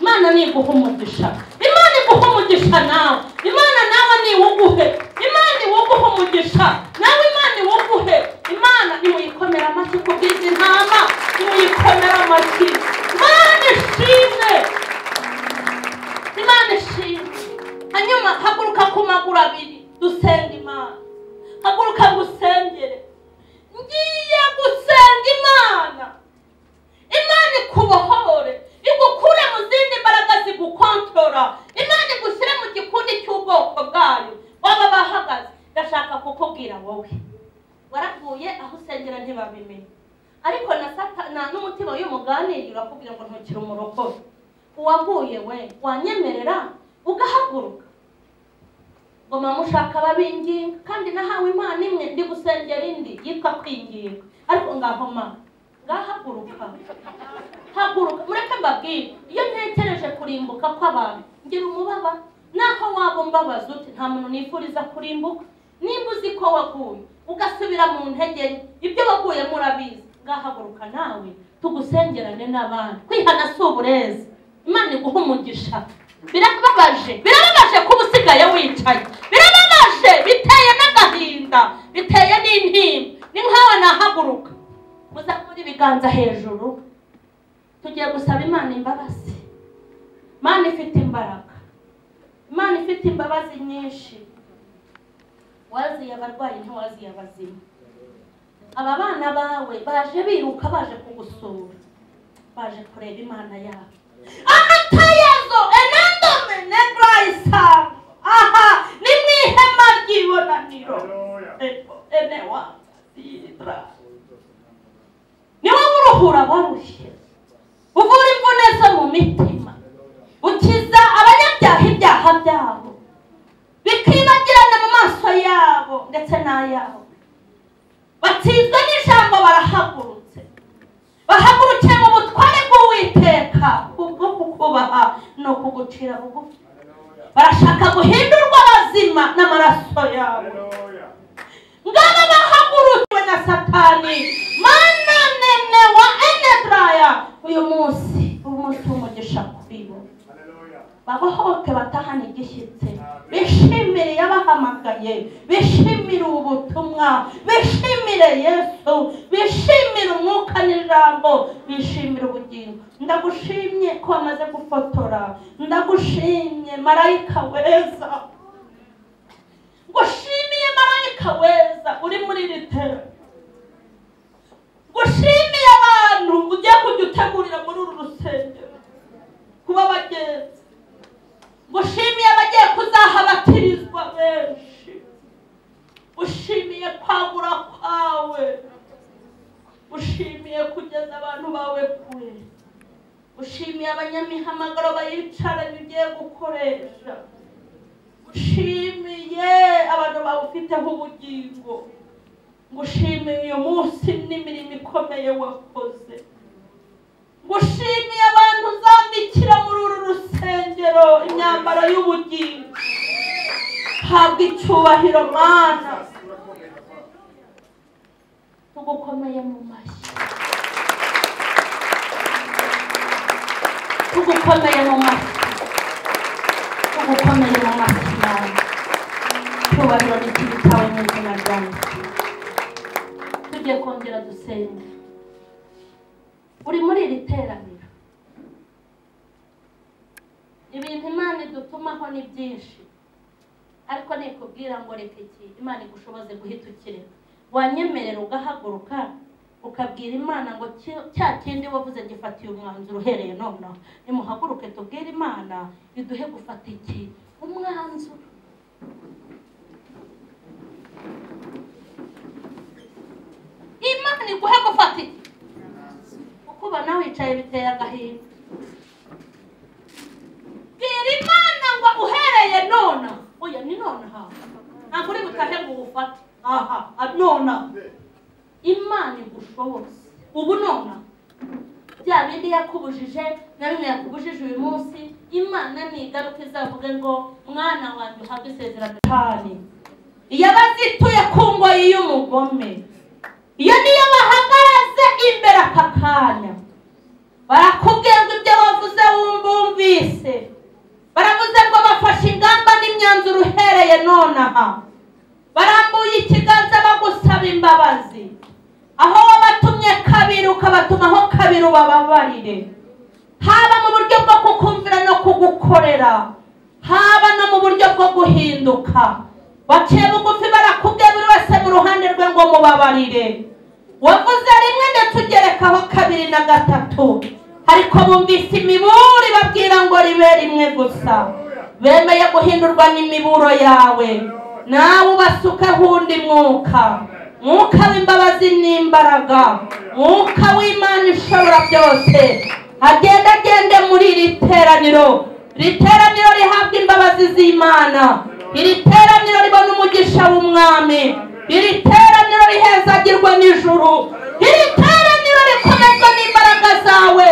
Imana niguha umugisha Imana iguha umugisha nawe Imana nawe niwuguhe Imana iwuguha umugisha nawe Imana iwuguhe Imana nimuyikomera amashyi kubwiza intama nimuyikomera amashyi Imana ishimwe Imana ishimwe hanyuma haguruka ku maguru abiri dusenga Imana haguruka gusengere ngiye gusenga Imana ikubohore igukure mu zindi mbaraga zigukontora Imana igushyire mu gikundi cy'ubwoko bwayo waba bahagaze ndashaka kukubwira wowe waraguye aho usengera ntibabimenye ariko na Satana n'umutima w'umuganira urakubwira ngo ntukire umurokore uwaguye we wanyemerera ugahaguruka ngo mamushaka babinginga kandi nahawe Imana imwe ndi gusengera indi yitwa kwinginga ariko ngaho ngahaguruka haguruka mureke mbabwire iyo ntekereje kurimbuka kw'abantu ngira umubaba naho waba mbabaza uti nta muntu nifuriza kurimbuka nimba uzi ko waguye ugasubira mu ntege ibyo waguye murabizi ngahaguruka nawe tugusengerane n'abandi kwihana si uburezi Imana iguha umugisha birababaje kuba usigaye wicaye birababaje biteye n'agahinda biteye n'intimba ni nkawe nahaguruka muzakura ibiganza hejuru tugiye gusaba Imana imbabazi Imana ifite imbaraga Imana ifite imbabazi nyinshi waziye abarwayi ntiwaziye abazima aba bana bawe baje biruka baje kugusura baje kureba Imana yabo amatayezo enandome negraisa aha ni mwihema ry'ibonaniro enewa yidra niwe uruhura barushye uvura imvune zo mu mitima ukiza abanyabyaha ibyaha byabo bikibagirana mu maso yabo ndetse n'ayabo batizwe n'ijambo barahagurutse bahagurukiye mu butware bw'Uwiteka kubwo kukubaha no kugucira bugufi barashaka guhindurwa abazima n'amaraso yabo ngaba bahagurukiwe na Satani mana nene wa enedraya uyu munsi w'umugisha kuri bo babahoke batahana igishyitse bishimire yabahamagaye bishimire ubutumwa bishimire Yesu bishimire umwuka n'ijambo bishimire ubugingo ndagushimye ko wamaze gufotora ndagushimye marayika weza ngushimiye marayika weza uri muri iri tera ngushimiye abantu ugiye kujya utegurira muri uru rusengero kuba bagenzi ngushimiye abagiye kuzahabatirizwa benshi ushimiye kwagura kwawe ushimiye kugeza abantu bawe kure ushimiye abanyamihamagaro bayicaranye ugiye gukoresha ushimiye abantu bawufiteho ubugingo ngushimiye uyu munsi n'imirimo ikomeye wakoze ngushimiye abantu uzandikira muri uru rusengero imyambaro y'ubugingo habwa icyubahiro Mana tugukomeye mu mashyi tugukomeye mu mashyi tugukomeye mu mashyi Mana cyubahiro n'ikibi cyawe mu izina rya Yesu tugiye kongera dusenge uri muri iri teraniro ibintu Imana idutumaho ni byinshi ariko nikubwira ngo reka iki Imana igushoboze guhita ukireka wanyemerera ugahaguruka ukabwira Imana ngo cya kindi wavuze gifatiye umwanzuro uhereye noneho nimuhaguruke tubwire Imana iduhe gufata iki umwanzuro Imana iguhe gufata iki kuba nawe wicaye biteye agahinda bwira Imana ngo uhereye nona oya ni nona ha ntabwo uri butahe ngo ufate aha nona Imana igushoboze ubu nona bya bindi yakubujije na bimwe yakubujije uyu munsi, Imana nigaruka izavuge ngo mwana wanjye uhabwe isezerano cyane. Iyo bazituye ku ngoyi y'umugome, iyo niyo bahagaraze imbere aka kanya, barakubwiye ngo ibyo bavuze wumvise, baravuze ngo bafashe ingamba n'imyanzuro uhereye nonaha, barambuye ikiganza bagusaba imbabazi. Aho wabatumye kabiri ukabatumaho kabiri ubababarire, haba mu buryo bwo kukumvira no kugukorera, haba no mu buryo bwo guhinduka. Baciye bugufi barakubwiye buri wese mu ruhande rwe ngo mubabarire. Wavuze rimwe ndetse ugerekaho kabiri na gatatu, ariko bumvise imiburo babwira ngo ribe rimwe gusa. Bemeye guhindurwa n'imiburo yawe, nawe ubasukeho undi mwuka, mwuka w'imbabazi n'imbaraga, mwuka w'Imana ishobora byose. Agende muri iri teraniro, iri teraniro rihabwa imbabazi z'Imana, iri teraniro ribona umugisha w'umwami, iri teraniro rihezagirwa n'ijuru, iri teraniro rikomezwa n'imbaraga zawe,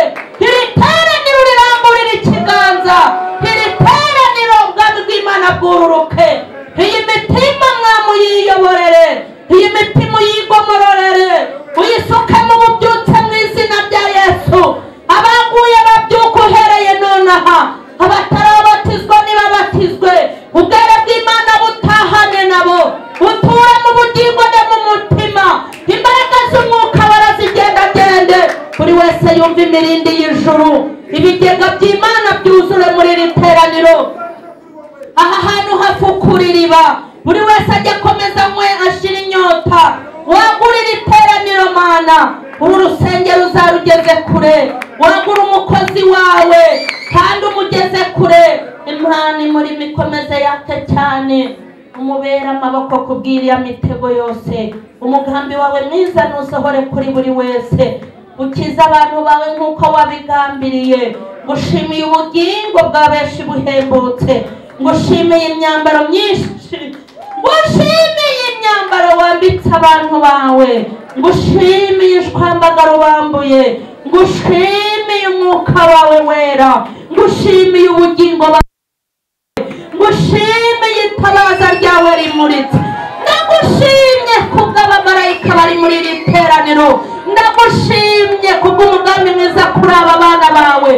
iri teraniro riramburira ikiganza, iri teraniro ubwami bw'Imana bwururuke. Iyi mitima mwamuyiyoborere, iyi mitima uyigomororere, uyisuke mu bubyutse mu izina rya Yesu. Abaguye babyuka uhereye nonaha, abatarabatizwa nibabatizwe, ubwere bw'Imana butahane nabo, buture mu bugingo no mu mutima. Imbaraga z'umwuka barazigendagende, buri wese yumva imirindi y'ijuru, ibigega by'Imana byuzure muri iri teraniro. Aha hantu hafukura iriba, buri wese ajya akomeza mwe ashira inyota. Wagura iri teraniro Mana, uru rusengero uzarugeze kure, wagura umukozi wawe kandi umugeze kure. Imana imuri mikomeze yake cyane, umubera amaboko kubwiriya mitego yose. Umugambi wawe mwiza nusohore kuri buri wese, ukiza abantu bawe nk'uko wabigambiriye. Ngushimiye ubugingo bwa benshi buhembutse, ngushimiye imyambaro myinshi, ngushimiye imyambaro wambitse abantu bawe, ngushimiye ishwambagaro wambuye, ngushimiye umwuka wawe wera, ngushimiye ubugingo bawe, ngushimiye itabaza ryawe rimuritse. Ndagushimye kubw'abamarayika bari muri iri teraniro, ndagushimye kubw'umugambi mwiza kuri aba bana bawe.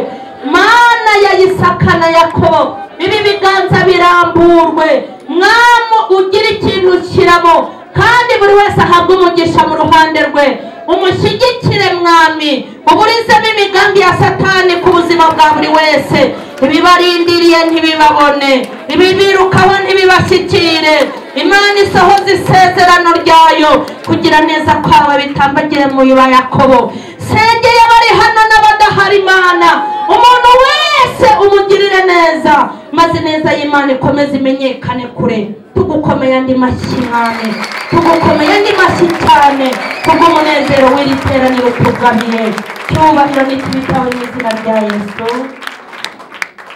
Mana ya Isaka na Yakobo, ibi biganza biramburwe, mwami ugira ikintu ushyiramo, kandi buri wese ahabwa umugisha mu ruhande rwe. Umushyigikire mwami, uburizemo imigambi ya Satani ku buzima bwa buri wese. Ibibarindiriye ntibibabone, ibibirukaho ntibibashyikire. Imana isohoza isezerano ryayo, kugira neza kwawe bitambagire mu yuba Yakobo. Sengeye bari hano n'abadahari Imana, umuntu wese umugirire neza, maze neza y'Imana ikomeze imenyekane kure. Tugukomeye andi mashyi Mwami, tugukomeye andi mashyi cyane kubw'umunezero w'iri teraniro tugabiye. Cyubahiro n'ikibitawe mu izina rya Yesu.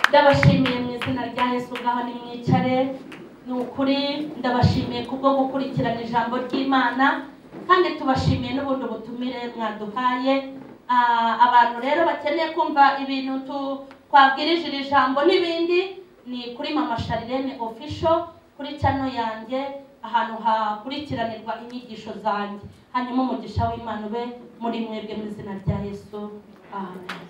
Ndabashimiye mu izina rya Yesu, ngaho nimwicare. Ni ukuri ndabashimiye kubwo gukurikirana ijambo ry'Imana, kandi tubashimiye n'ubundi butumire mwaduhaye. Abantu rero bakeneye kumva ibintu twabwirije iri jambo n'ibindi, ni kuri Mama Sharirene Official kuri channel yanjye, ahantu hakurikiranirwa inyigisho zanjye. Hanyuma umugisha w'Imana ube muri mwebwe mu izina rya Yesu. Amen.